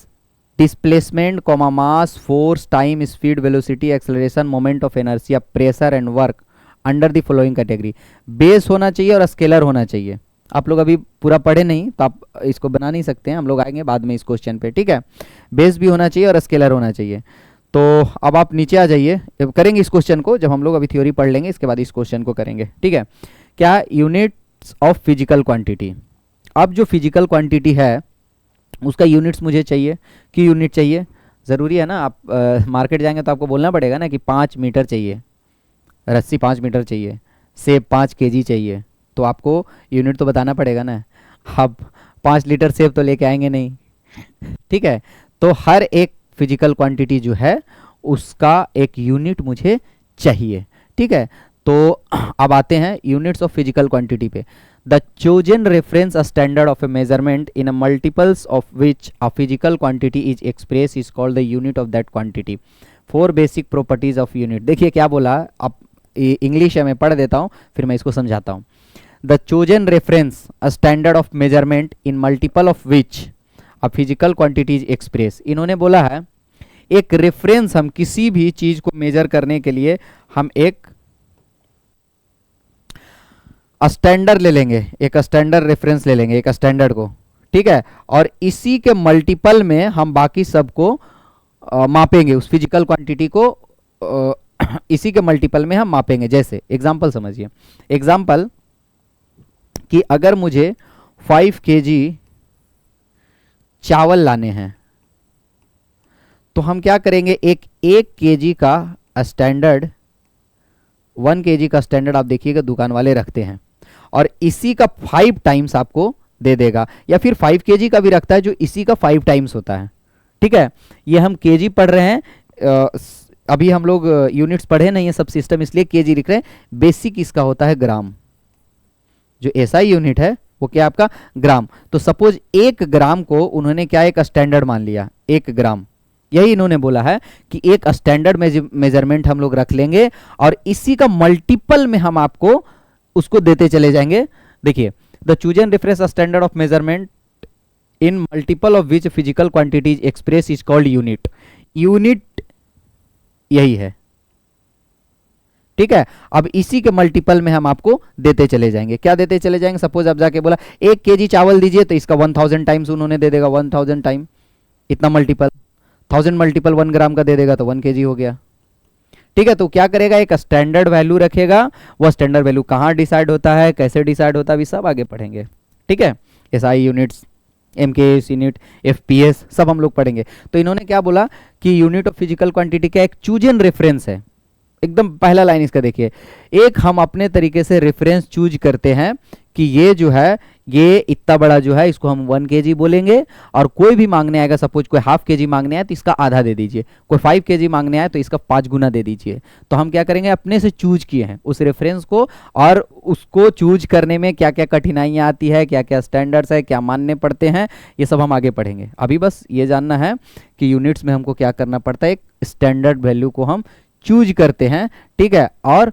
displacement comma mass force time speed velocity acceleration moment of inertia pressure and work under the following category. Base होना चाहिए और स्केलर होना चाहिए। आप लोग अभी पूरा पढ़े नहीं तो आप इसको बना नहीं सकते हैं, हम लोग आएंगे बाद में इस क्वेश्चन पे, ठीक है। बेस भी होना चाहिए और स्केलर होना चाहिए। तो अब आप नीचे आ जाइए, करेंगे इस क्वेश्चन को जब हम लोग अभी थ्योरी पढ़ लेंगे, इसके बाद इस क्वेश्चन को करेंगे, ठीक है। क्या यूनिट्स ऑफ फिजिकल क्वांटिटी। अब जो फिजिकल क्वांटिटी है उसका यूनिट्स मुझे चाहिए, कि यूनिट चाहिए, ज़रूरी है ना। आप मार्केट जाएंगे तो आपको बोलना पड़ेगा ना कि 5 मीटर चाहिए, रस्सी 5 मीटर चाहिए, सेब 5 केजी चाहिए, तो आपको यूनिट तो बताना पड़ेगा ना। अब 5 लीटर सेब तो लेके आएंगे नहीं, ठीक है। तो हर एक फिजिकल क्वांटिटी जो है उसका एक यूनिट मुझे चाहिए, ठीक है। तो अब आते हैं यूनिट्स ऑफ फिजिकल क्वांटिटी पे। The chosen reference standard of A measurement in a multiples of which a physical quantity is express is called the unit of that quantity. 4 basic properties of unit. देखिए क्या बोला, अब English है, मैं पढ़ देता हूँ फिर मैं इसको समझाता हूँ। The chosen reference a standard of measurement in multiple of which a physical quantity is express. इन्होंने बोला है एक रेफरेंस, हम किसी भी चीज को मेजर करने के लिए हम एक स्टैंडर्ड ले लेंगे, एक स्टैंडर्ड रेफरेंस ले लेंगे, एक स्टैंडर्ड को, ठीक है। और इसी के मल्टीपल में हम बाकी सबको मापेंगे, उस फिजिकल क्वांटिटी को इसी के मल्टीपल में हम मापेंगे। जैसे एग्जांपल समझिए, एग्जांपल कि अगर मुझे 5 केजी चावल लाने हैं तो हम क्या करेंगे, एक केजी का स्टैंडर्ड, 1 केजी का स्टैंडर्ड आप देखिएगा दुकान वाले रखते हैं, और इसी का 5 टाइम्स आपको दे देगा, या फिर 5 केजी का भी रखता है जो इसी का 5 टाइम्स होता है, ठीक है। ये हम केजी पढ़ रहे हैं, अभी हम लोग यूनिट्स पढ़े नहीं है, सब सिस्टम इसलिए केजी लिख रहे हैं। बेसिक इसका होता है ग्राम, जो एसआई यूनिट है वो क्या आपका ग्राम। तो सपोज 1 ग्राम को उन्होंने क्या एक स्टैंडर्ड मान लिया, 1 ग्राम, यही इन्होंने बोला है कि एक स्टैंडर्ड मेजरमेंट हम लोग रख लेंगे और इसी का मल्टीपल में हम आपको उसको देते चले जाएंगे। देखिए the chosen reference standard of measurement in multiple of which physical quantities express is called unit. Unit यही है, ठीक है। अब इसी के मल्टीपल में हम आपको देते चले जाएंगे। क्या देते चले जाएंगे, सपोज आप जाके बोला 1 केजी चावल दीजिए तो इसका 1000 टाइम्स उन्होंने दे देगा, 1000 टाइम, इतना मल्टीपल, 1000 मल्टीपल 1 ग्राम का दे देगा तो 1 केजी हो गया, ठीक है। तो क्या करेगा, एक स्टैंडर्ड वैल्यू रखेगा। वो स्टैंडर्ड वैल्यू कहाँ डिसाइड होता है, कैसे डिसाइड होता है, अभी सब आगे पढ़ेंगे, ठीक है। SI units, MKS unit, FPS, सब हम लोग पढ़ेंगे। तो इन्होंने क्या बोला कि यूनिट ऑफ फिजिकल क्वांटिटी का एक चूजन रेफरेंस है। एकदम पहला लाइन इसका देखिए, एक हम अपने तरीके से रेफरेंस चूज करते हैं कि ये जो है ये इतना बड़ा जो है इसको हम 1 केजी बोलेंगे, और कोई भी मांगने आएगा, सपोज कोई हाफ केजी मांगने आए तो इसका आधा दे दीजिए, कोई 5 केजी मांगने आए तो इसका 5 गुना दे दीजिए। तो हम क्या करेंगे, अपने से चूज किए हैं उस रेफरेंस को, और उसको चूज करने में क्या क्या कठिनाइयाँ आती है, क्या क्या स्टैंडर्ड्स है, क्या मानने पड़ते हैं, ये सब हम आगे पढ़ेंगे। अभी बस ये जानना है कि यूनिट्स में हमको क्या करना पड़ता है, एक स्टैंडर्ड वैल्यू को हम चूज करते हैं, ठीक है, और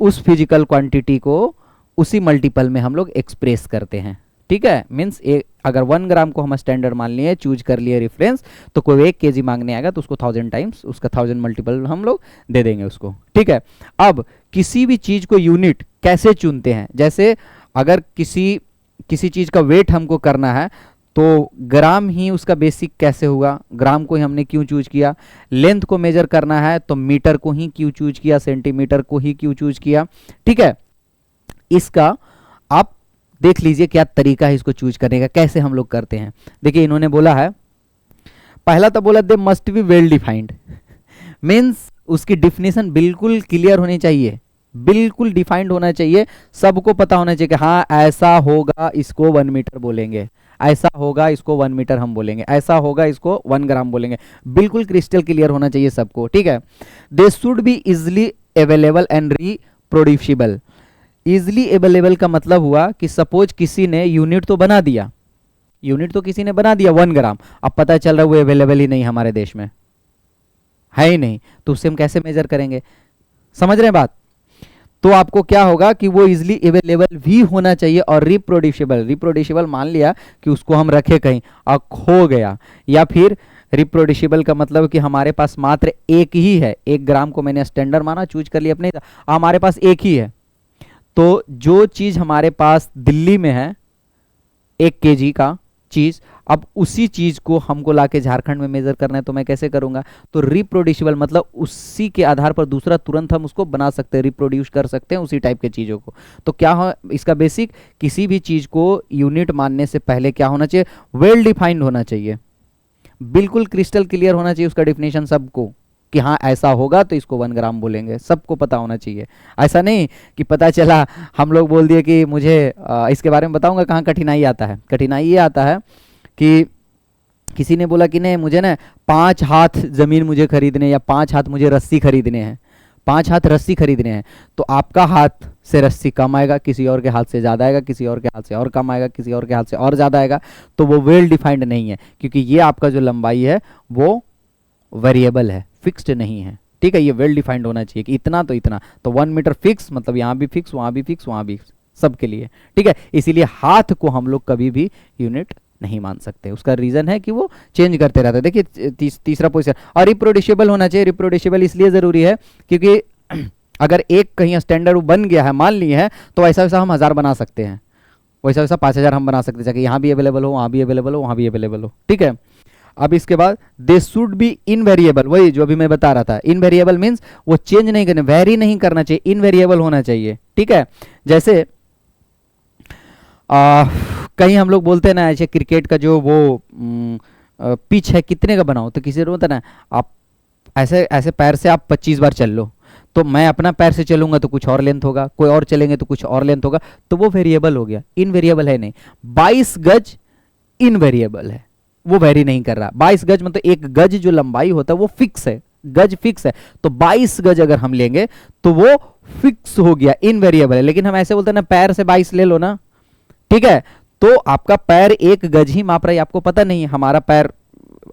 उस फिजिकल क्वांटिटी को उसी मल्टीपल में हम लोग एक्सप्रेस करते हैं, ठीक है। मीन्स अगर 1 ग्राम को हम स्टैंडर्ड मान लिए, चूज कर लिए रेफरेंस, तो कोई 1 केजी मांगने आएगा तो उसको 1000 टाइम्स, उसका 1000 मल्टीपल हम लोग दे देंगे उसको, ठीक है। अब किसी भी चीज को यूनिट कैसे चुनते हैं, जैसे अगर किसी चीज का वेट हमको करना है तो ग्राम ही उसका बेसिक कैसे हुआ, ग्राम को ही हमने क्यों चूज किया। लेंथ को मेजर करना है तो मीटर को ही क्यों चूज किया, सेंटीमीटर को ही क्यों चूज किया, ठीक है। इसका आप देख लीजिए क्या तरीका है इसको चूज करने का, कैसे हम लोग करते हैं। देखिए इन्होंने बोला है पहला तो बोला they must be well defined, means उसकी डिफिनेशन बिल्कुल क्लियर होनी चाहिए, बिल्कुल डिफाइंड होना चाहिए, सबको पता होना चाहिए कि हाँ ऐसा होगा इसको 1 मीटर बोलेंगे, ऐसा होगा इसको 1 मीटर हम बोलेंगे, ऐसा होगा इसको 1 ग्राम बोलेंगे, बिल्कुल क्रिस्टल क्लियर होना चाहिए सबको, ठीक है। दे should be easily available and reproducible. Easily available का मतलब हुआ कि सपोज किसी ने यूनिट तो बना दिया, यूनिट तो किसी ने बना दिया 1 ग्राम, अब पता चल रहा है वो अवेलेबल ही नहीं हमारे देश में, है ही नहीं, तो उससे हम कैसे मेजर करेंगे, समझ रहे हैं बात। तो आपको क्या होगा कि वो इजिली अवेलेबल भी होना चाहिए और रिप्रोड्यूसिबल, रिप्रोड्यूसिबल मान लिया कि उसको हम रखे कहीं और खो गया, या फिर रिप्रोड्यूसिबल का मतलब कि हमारे पास मात्र एक ही है, 1 ग्राम को मैंने स्टैंडर्ड माना, चूज कर लिया अपने, हमारे पास एक ही है, तो जो चीज हमारे पास दिल्ली में है 1 kg का चीज, अब उसी चीज को हमको लाके झारखंड में मेजर करना है, तो मैं कैसे करूंगा, तो रिप्रोड्यूसिबल मतलब उसी के आधार पर दूसरा तुरंत हम उसको बना सकते हैं, रिप्रोड्यूस कर सकते हैं उसी टाइप के चीजों को। तो क्या हो इसका बेसिक, किसी भी चीज को यूनिट मानने से पहले क्या होना चाहिए, वेल डिफाइंड होना चाहिए, बिल्कुल क्रिस्टल क्लियर होना चाहिए उसका डिफिनेशन सबको, कि हाँ ऐसा होगा तो इसको 1 ग्राम बोलेंगे, सबको पता होना चाहिए। ऐसा नहीं कि पता चला हम लोग बोल दिए कि मुझे इसके बारे में बताऊंगा कहाँ कठिनाई आता है। कठिनाई ये आता है कि किसी ने बोला कि नहीं मुझे ना 5 हाथ ज़मीन मुझे खरीदने, या 5 हाथ मुझे रस्सी खरीदने हैं, 5 हाथ रस्सी खरीदने हैं, तो आपका हाथ से रस्सी कम आएगा, किसी और के हाथ से ज़्यादा आएगा, किसी और के हाथ से और कम आएगा, किसी और के हाथ से और ज़्यादा आएगा, तो वो वेल डिफाइंड नहीं है, क्योंकि ये आपका जो लंबाई है वो वेरिएबल है, फिक्स्ड नहीं है, ठीक है। ये वेल डिफाइंड होना चाहिए कि इतना तो इतना, तो 1 मीटर फिक्स मतलब यहाँ भी फिक्स, वहाँ भी फिक्स, वहाँ भी सबके लिए, ठीक है। इसीलिए हाथ को हम लोग कभी भी यूनिट नहीं मान सकते, उसका रीजन है कि वो चेंज करते रहते हैं। देखिए तीसरा पोजीशन, और रिप्रोड्यूसिबल होना चाहिए। रिप्रोड्यूसिबल इसलिए ज़रूरी है क्योंकि अगर एक कहीं स्टैंडर्ड बन गया है, मान लिए है, तो वैसा वैसा हम 1000 बना सकते हैं, वैसा वैसा 5000 हम बना सकते हैं, चाहे यहाँ भी अवेलेबल हो, वहाँ भी अवेलेबल हो, वहाँ भी अवेलेबल हो, ठीक है। अब इसके बाद दे शुड बी इनवेरिएबल, वही जो अभी मैं बता रहा था, इनवेरिएबल मीन्स वो चेंज नहीं करने, वेरी नहीं करना चाहिए, इनवेरिएबल होना चाहिए, ठीक है। जैसे कहीं हम लोग बोलते हैं ना, ऐसे क्रिकेट का जो वो पिच है कितने का बनाओ, तो किसी को होता ना आप ऐसे ऐसे पैर से आप 25 बार चल लो, तो मैं अपना पैर से चलूंगा तो कुछ और लेंथ होगा, कोई और चलेंगे तो कुछ और लेंथ होगा, तो वो वेरिएबल हो गया, इनवेरिएबल है नहीं। 22 गज इनवेरिएबल है, वो वेरी नहीं कर रहा। 22 गज मतलब 1 गज जो लंबाई होता है वो फिक्स है, गज फिक्स है, तो 22 गज अगर हम लेंगे तो वो फिक्स हो गया, इनवेरिएबल है। लेकिन हम ऐसे बोलते हैं ना पैर से 22 ले लो ना, ठीक है, तो आपका पैर 1 गज ही माप रहा है, आपको पता नहीं है हमारा पैर,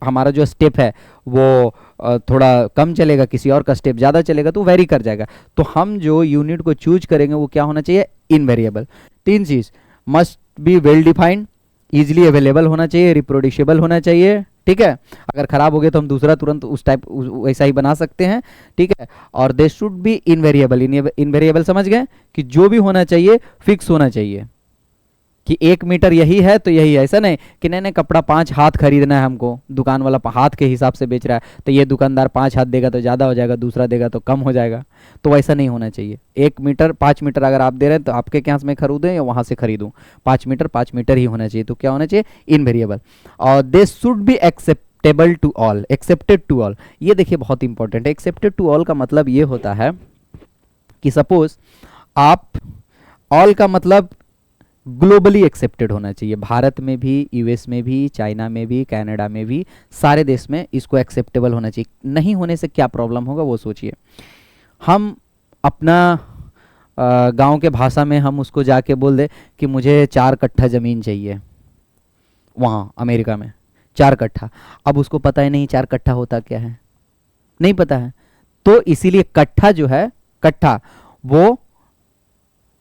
हमारा जो स्टेप है वो थोड़ा कम चलेगा, किसी और का स्टेप ज़्यादा चलेगा, तो वेरी कर जाएगा। तो हम जो यूनिट को चूज करेंगे वो क्या होना चाहिए, इनवेरिएबल। 3 चीज, must be well defined, easily available होना चाहिए, रिप्रोड्यूसिबल होना चाहिए, ठीक है। अगर खराब हो गया तो हम दूसरा तुरंत उस टाइप वैसा ही बना सकते हैं, ठीक है। और they should B invariable, invariable समझ गए कि जो भी होना चाहिए फिक्स होना चाहिए, कि 1 मीटर यही है तो यही है, ऐसा नहीं कि नहीं नहीं कपड़ा 5 हाथ खरीदना है हमको, दुकान वाला हाथ के हिसाब से बेच रहा है, तो ये दुकानदार 5 हाथ देगा तो ज़्यादा हो जाएगा, दूसरा देगा तो कम हो जाएगा, तो वैसा नहीं होना चाहिए। 1 मीटर 5 मीटर अगर आप दे रहे हैं तो आपके यहाँ से मैं खरीदूँ या वहाँ से खरीदूँ, 5 मीटर ही होना चाहिए, तो क्या होना चाहिए, इनवेरिएबल। और they should be acceptable to all, accepted to all, ये देखिए बहुत इंपॉर्टेंट है। एक्सेप्टेड टू ऑल का मतलब ये होता है कि सपोज आप, ऑल का मतलब ग्लोबली एक्सेप्टेड होना चाहिए, भारत में भी, यूएस में भी, चाइना में भी, कनाडा में भी, सारे देश में इसको एक्सेप्टेबल होना चाहिए। नहीं होने से क्या प्रॉब्लम होगा वो सोचिए। हम अपना गांव के भाषा में हम उसको जाके बोल दे कि मुझे 4 कट्ठा ज़मीन चाहिए, वहाँ अमेरिका में 4 कट्ठा, अब उसको पता ही नहीं 4 कट्ठा होता क्या है, नहीं पता है, तो इसीलिए कट्ठा जो है, कट्ठा वो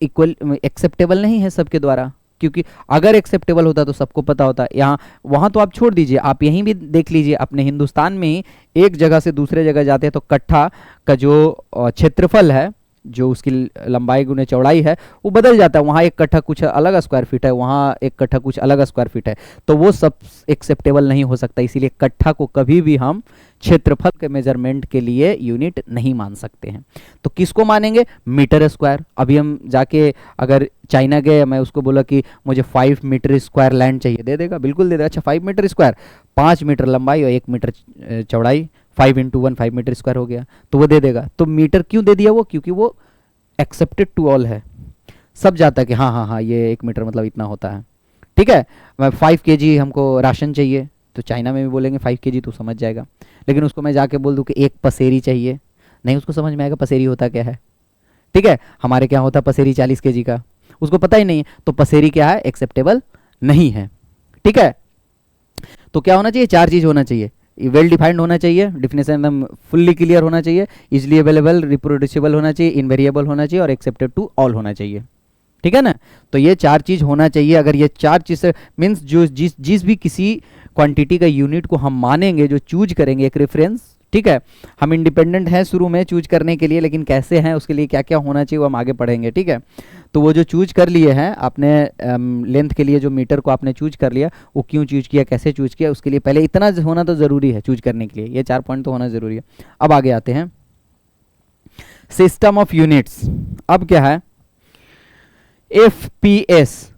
इक्वल एक्सेप्टेबल नहीं है सबके द्वारा, क्योंकि अगर एक्सेप्टेबल होता तो सबको पता होता। यहाँ वहाँ तो आप छोड़ दीजिए, आप यहीं भी देख लीजिए, अपने हिंदुस्तान में ही एक जगह से दूसरे जगह जाते हैं तो कट्ठा का जो क्षेत्रफल है जो उसकी लंबाई गुने चौड़ाई है वो बदल जाता है। वहाँ एक कट्ठा कुछ अलग स्क्वायर फीट है, वहाँ एक कट्ठा कुछ अलग स्क्वायर फीट है, तो वो सब एक्सेप्टेबल नहीं हो सकता। इसीलिए कट्ठा को कभी भी हम क्षेत्रफल के मेजरमेंट के लिए यूनिट नहीं मान सकते हैं। तो किसको मानेंगे? Metre square. अभी हम जाके अगर चाइना गए, मैं उसको बोला कि मुझे 5 मीटर स्क्वायर लैंड चाहिए, दे देगा, बिल्कुल दे देगा। अच्छा 5 मीटर स्क्वायर, 5 मीटर लंबाई और 1 मीटर चौड़ाई, 5 इंटू 1 5 मीटर स्क्वायर हो गया, तो वो दे देगा। तो मीटर क्यों दे दिया वो? क्योंकि वो एक्सेप्टेड टू ऑल है, सब जाता है कि हाँ हाँ हाँ ये 1 मीटर मतलब इतना होता है। ठीक है, 5 केजी हमको राशन चाहिए, तो चाइना में भी बोलेंगे 5 केजी, तो समझ जाएगा। लेकिन उसको मैं जाके बोल दूं कि एक पसेरी चाहिए, नहीं उसको समझ में आएगा पसेरी होता क्या है। ठीक है, हमारे क्या होता है पसेरी 40 केजी का, उसको पता ही नहीं है, तो पसेरी क्या है? एक्सेप्टेबल नहीं है। ठीक है, तो क्या होना चाहिए? 4 चीज होना चाहिए। वेल डिफाइंड होना चाहिए, डिफिनेशन एकदम फुल्ली क्लियर होना चाहिए, इजिली अवेलेबल, रिप्रोड्यूसिबल होना चाहिए, इनवेरिएबल होना चाहिए और एक्सेप्टेड टू ऑल होना चाहिए। ठीक है ना, तो ये 4 चीज होना चाहिए। अगर ये 4 चीज से मीन्स जो जिस भी किसी क्वांटिटी का यूनिट को हम मानेंगे, जो चूज करेंगे एक रेफरेंस, ठीक है, हम इंडिपेंडेंट हैं शुरू में चूज करने के लिए, लेकिन कैसे हैं उसके लिए क्या क्या होना चाहिए वो हम आगे पढ़ेंगे। ठीक है, तो वो जो चूज कर लिए हैं आपने लेंथ के लिए, जो मीटर को आपने चूज कर लिया, वो क्यों चूज किया, कैसे चूज किया, उसके लिए पहले इतना होना तो जरूरी है चूज करने के लिए, ये 4 पॉइंट तो होना जरूरी है। अब आगे आते हैं सिस्टम ऑफ यूनिट्स। अब क्या है? एफपीएस।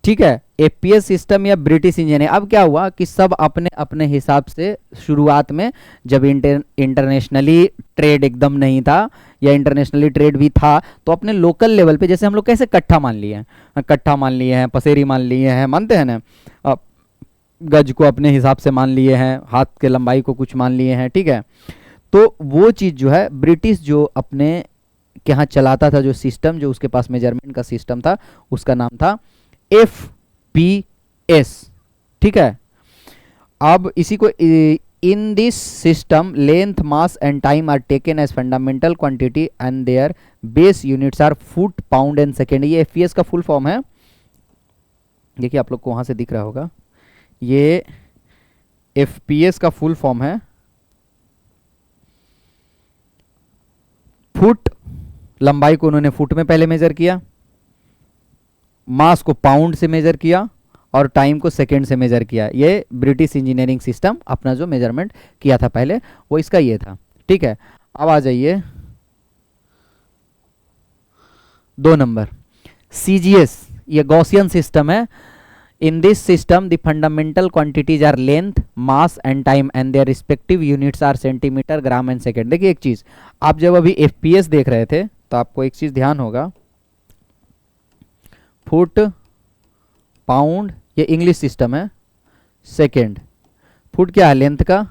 ठीक है, एफपीएस सिस्टम या ब्रिटिश इंजीनियर। अब क्या हुआ कि सब अपने अपने हिसाब से शुरुआत में, जब इंटरनेशनली ट्रेड एकदम नहीं था या इंटरनेशनली ट्रेड भी था, तो अपने लोकल लेवल पे, जैसे हम लोग कैसे कट्ठा मान लिए हैं, कट्ठा मान लिए हैं, पसेरी मान लिए हैं, मानते हैं ना, गज को अपने हिसाब से मान लिए हैं, हाथ के लंबाई को कुछ मान लिए हैं। ठीक है, तो वो चीज़ जो है ब्रिटिश जो अपने के यहाँ चलाता था, जो सिस्टम, जो उसके पास मेजरमेंट का सिस्टम था, उसका नाम था एफपीएस। ठीक है, अब इसी को in this system length, mass and time are taken as fundamental quantity and their base units are foot, pound and second. ये एफपीएस का फुल फॉर्म है। देखिए आप लोग को वहां से दिख रहा होगा, ये एफपीएस का फुल फॉर्म है फुट, लंबाई को उन्होंने फुट में पहले मेजर किया, मास को पाउंड से मेजर किया और टाइम को सेकेंड से मेजर किया। ये ब्रिटिश इंजीनियरिंग सिस्टम अपना जो मेजरमेंट किया था पहले, वो इसका ये था। ठीक है, अब आ जाइए 2 नंबर, सीजीएस। ये गॉसियन सिस्टम है। In this system the fundamental quantities are length, mass and time and their respective units are centimetre, gram and second. देखिए एक चीज, आप जब अभी एफपीएस देख रहे थे तो आपको एक चीज ध्यान होगा, फुट, पाउंड, ये इंग्लिश सिस्टम है, सेकेंड। फुट क्या है? लेंथ का,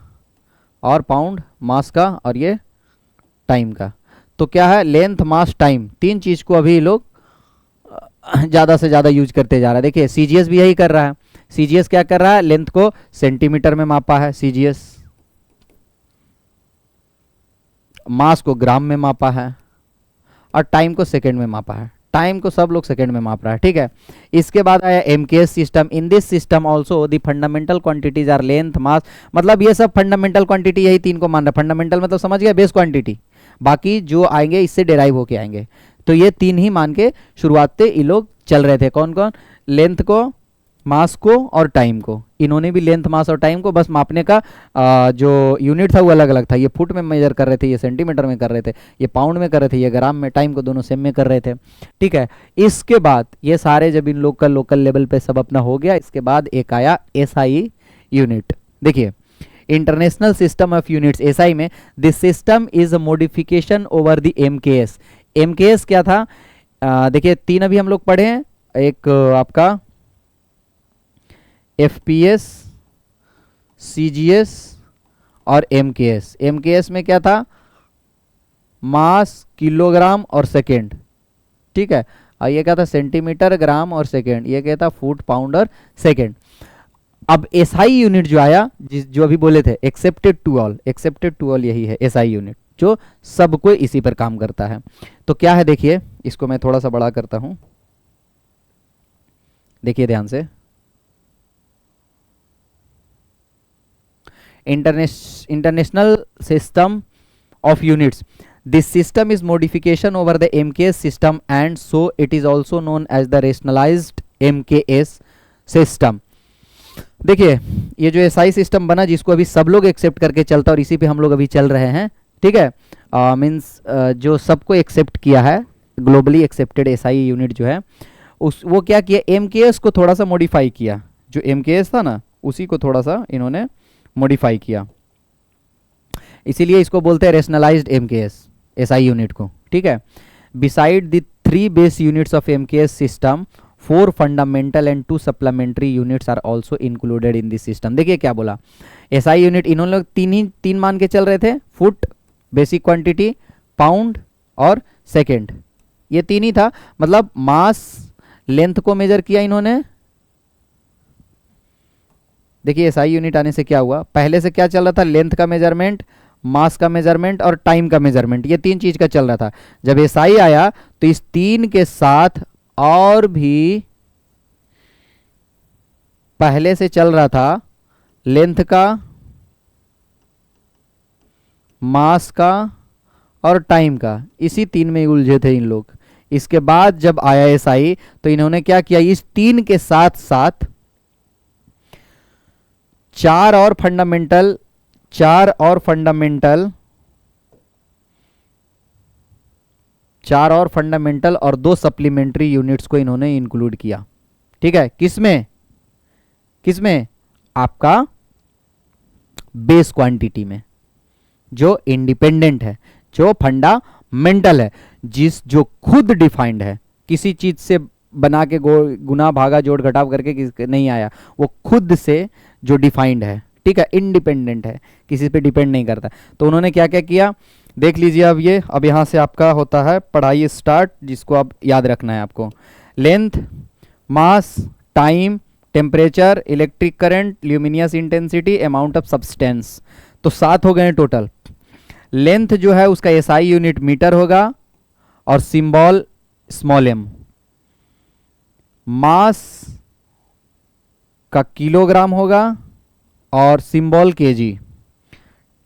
और पाउंड मास का, और ये टाइम का। तो क्या है? लेंथ, मास, टाइम, 3 चीज को अभी लोग ज्यादा से ज्यादा यूज करते जा रहा है। देखिए सीजीएस भी यही कर रहा है। सीजीएस क्या कर रहा है? लेंथ को सेंटीमीटर में मापा है सीजीएस, मास को ग्राम में मापा है, और टाइम को सेकेंड में मापा है। टाइम को सब लोग सेकेंड में माप रहा है। ठीक है, इसके बाद आया MKS system. In this system also the fundamental quantities are length, mass, मतलब ये सब फंडामेंटल क्वांटिटी यही 3 को मान रहा है। फंडामेंटल मतलब समझ गया, बेस क्वांटिटी, बाकी जो आएंगे इससे डिराइव होके आएंगे। तो ये 3 ही मान के शुरुआत से ये लोग चल रहे थे। कौन कौन? लेंथ को, मास को और टाइम को। इन्होंने भी लेंथ, मास और टाइम को बस मापने का जो यूनिट था वो अलग अलग था। ये फुट में मेजर कर रहे थे, ये सेंटीमीटर में कर रहे थे, ये पाउंड में कर रहे थे, ये ग्राम में, टाइम को दोनों सेम में कर रहे थे। ठीक है, इसके बाद ये सारे जब इन लोग का लोकल लेवल पे सब अपना हो गया, इसके बाद एक आया एसआई यूनिट। देखिए international system of units, SI में this system is a modification over the MKS. MKS क्या था? देखिए 3 अभी हम लोग पढ़े हैं, एक आपका एफपीएस, सीजीएस और एमकेएस। एमकेएस में क्या था? मास, किलोग्राम और सेकेंड। ठीक है, और ये क्या था? सेंटीमीटर, ग्राम और सेकेंड। ये क्या था? फुट, पाउंड और सेकेंड। अब एसआई यूनिट जो आया, जो अभी बोले थे accepted to all, accepted to all यही है एसआई यूनिट, जो सबको इसी पर काम करता है। तो क्या है देखिए, इसको मैं थोड़ा सा बड़ा करता हूं, देखिए ध्यान से। International system of units, this system is modification over the MKS system and so it is also known as the rationalized MKS system. देखिए ये जो SI सिस्टम बना जिसको अभी सब लोग एक्सेप्ट करके चलता और इसी पे हम लोग अभी चल रहे हैं, ठीक है, मीन्स जो सबको एक्सेप्ट किया है, ग्लोबली एक्सेप्टेड SI यूनिट जो है उस वो क्या किया, MKS को थोड़ा सा मॉडिफाई किया, जो MKS था ना उसी को थोड़ा सा इन्होंने मॉडिफाई किया, इसीलिए इसको बोलते हैं रेशनलाइज्ड MKS SI यूनिट को, ठीक है। Beside the 3 base units of MKS system 4 fundamental and 2 supplementary units are also included in this system. देखिए क्या बोला, SI यूनिट इन्होंने लोग तीन मान के चल रहे थे, फुट, बेसिक क्वांटिटी, पाउंड और सेकेंड, ये 3 ही था। मतलब मास लेंथ को मेजर किया इन्होंने। देखिए SI यूनिट आने से क्या हुआ, पहले से क्या चल रहा था, लेंथ का मेजरमेंट, मास का मेजरमेंट और टाइम का मेजरमेंट, ये 3 चीज का चल रहा था। जब SI आया तो इस 3 के साथ और भी पहले से चल रहा था लेंथ का, मास का और टाइम का, इसी 3 में उलझे थे इन लोग। इसके बाद जब आया SI तो इन्होंने क्या किया, इस 3 के साथ साथ 4 और फंडामेंटल और 2 सप्लीमेंट्री यूनिट्स को इन्होंने इंक्लूड किया, ठीक है। किसमें आपका बेस क्वांटिटी में, जो इंडिपेंडेंट है, जो फंडामेंटल है, जो खुद डिफाइंड है, किसी चीज से बना के गुना भागा जोड़ घटाव करके नहीं आया, वो खुद से जो डिफाइंड है, ठीक है, इंडिपेंडेंट है, किसी पे डिपेंड नहीं करता। तो उन्होंने क्या क्या किया देख लीजिए। अब यहां से आपका होता है पढ़ाई स्टार्ट, जिसको अब याद रखना है आपको। Length, mass, time, temperature, electric current, luminous intensity, amount of substance, तो 7 हो गए टोटल। लेंथ जो है उसका SI यूनिट मीटर होगा और सिंबल स्मॉल m। मास का किलोग्राम होगा और सिंबल kg।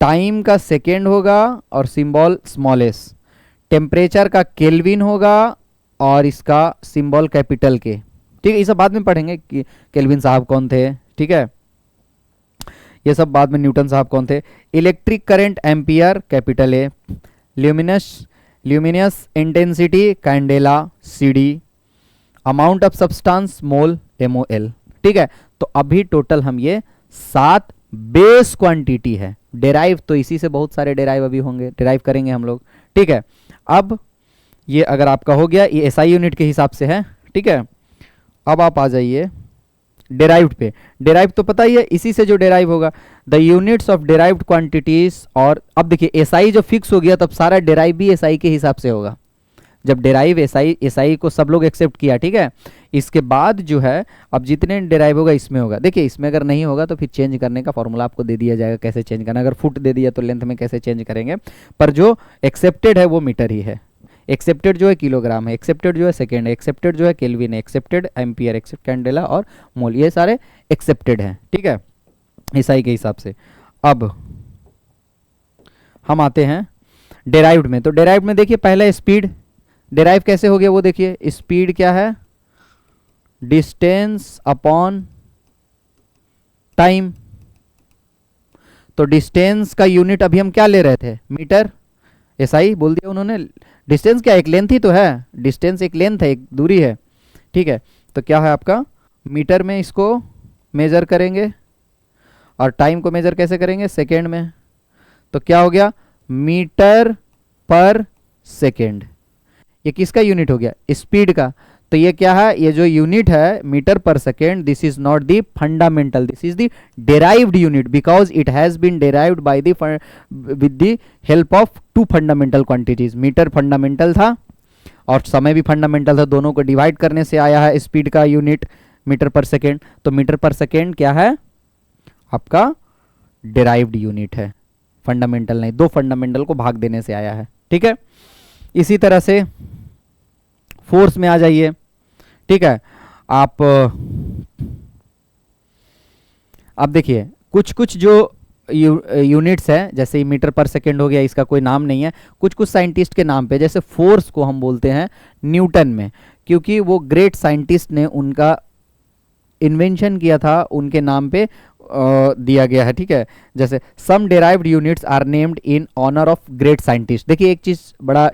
टाइम का सेकेंड होगा और सिंबल स्मॉल s। टेम्परेचर का केल्विन होगा और इसका सिंबल कैपिटल K, ठीक है। ये सब बाद में पढ़ेंगे कि केल्विन साहब कौन थे, ठीक है, ये सब बाद में, न्यूटन साहब कौन थे। Electric current ampere capital A। Luminous intensity candela CD। Amount of substance mole MOL, ठीक है। तो अभी टोटल हम ये 7 बेस क्वांटिटी है। डेराइव तो इसी से बहुत सारे डेराइव अभी होंगे, डेराइव करेंगे हम लोग, ठीक है। अब ये अगर आपका हो गया, ये SI यूनिट के हिसाब से है, ठीक है। अब आप आ जाइए डेराइव्ड पे। डेराइव तो पता ही है, इसी से जो डेराइव होगा, the units of derived quantities. और अब देखिए SI जो फिक्स हो गया तब सारा डेराइव भी SI के हिसाब से होगा। जब डेराइव SI को सब लोग एक्सेप्ट किया, ठीक है, इसके बाद जो है अब जितने डेराइव होगा इसमें होगा। देखिए इसमें अगर नहीं होगा तो फिर चेंज करने का फॉर्मूला आपको दे दिया जाएगा, कैसे चेंज करना। अगर फुट दे दिया तो लेंथ में कैसे चेंज करेंगे, पर जो एक्सेप्टेड है वो मीटर ही है। एक्सेप्टेड जो है किलोग्राम है, एक्सेप्टेड जो है सेकेंड है, एक्सेप्टेड जो है केल्विन है, एक्सेप्टेड एम्पियर, एक्सेप्ट कैंडेला और मोल, ये सारे एक्सेप्टेड हैं, ठीक है, SI के हिसाब से। अब हम आते हैं डेराइव्ड में। तो डेराइव्ड में देखिए पहला स्पीड, डेराइव कैसे हो गया वो देखिए। स्पीड क्या है, डिस्टेंस अपॉन टाइम। तो डिस्टेंस का यूनिट अभी हम क्या ले रहे थे, मीटर। SI बोल दिया उन्होंने। डिस्टेंस क्या, एक लेंथ ही तो है, डिस्टेंस एक लेंथ है, एक दूरी है, ठीक है। तो क्या है आपका, मीटर में इसको मेजर करेंगे और टाइम को मेजर कैसे करेंगे, सेकेंड में। तो क्या हो गया, मीटर पर सेकेंड। ये किसका यूनिट हो गया, स्पीड का। तो ये क्या है, ये जो यूनिट है metre per second, this is not the fundamental, this is the derived unit, because it has been derived by the with the help of 2 fundamental quantities. Metre fundamental था और समय भी फंडामेंटल था, दोनों को डिवाइड करने से आया है स्पीड का यूनिट मीटर पर सेकेंड। तो मीटर पर सेकेंड क्या है आपका, डेराइव्ड यूनिट है, फंडामेंटल नहीं। 2 फंडामेंटल को भाग देने से आया है, ठीक है। इसी तरह से फोर्स में आ जाइए, ठीक है। आप देखिए कुछ कुछ जो यूनिट्स हैं, जैसे मीटर पर सेकेंड हो गया, इसका कोई नाम नहीं है, कुछ कुछ साइंटिस्ट के नाम पे, जैसे फोर्स को हम बोलते हैं न्यूटन में, क्योंकि वो ग्रेट साइंटिस्ट ने उनका इन्वेंशन किया था, उनके नाम पे दिया गया है, ठीक है। जैसे some derived units are named in honour of great scientist. देखिए एक चीज़ बड़ा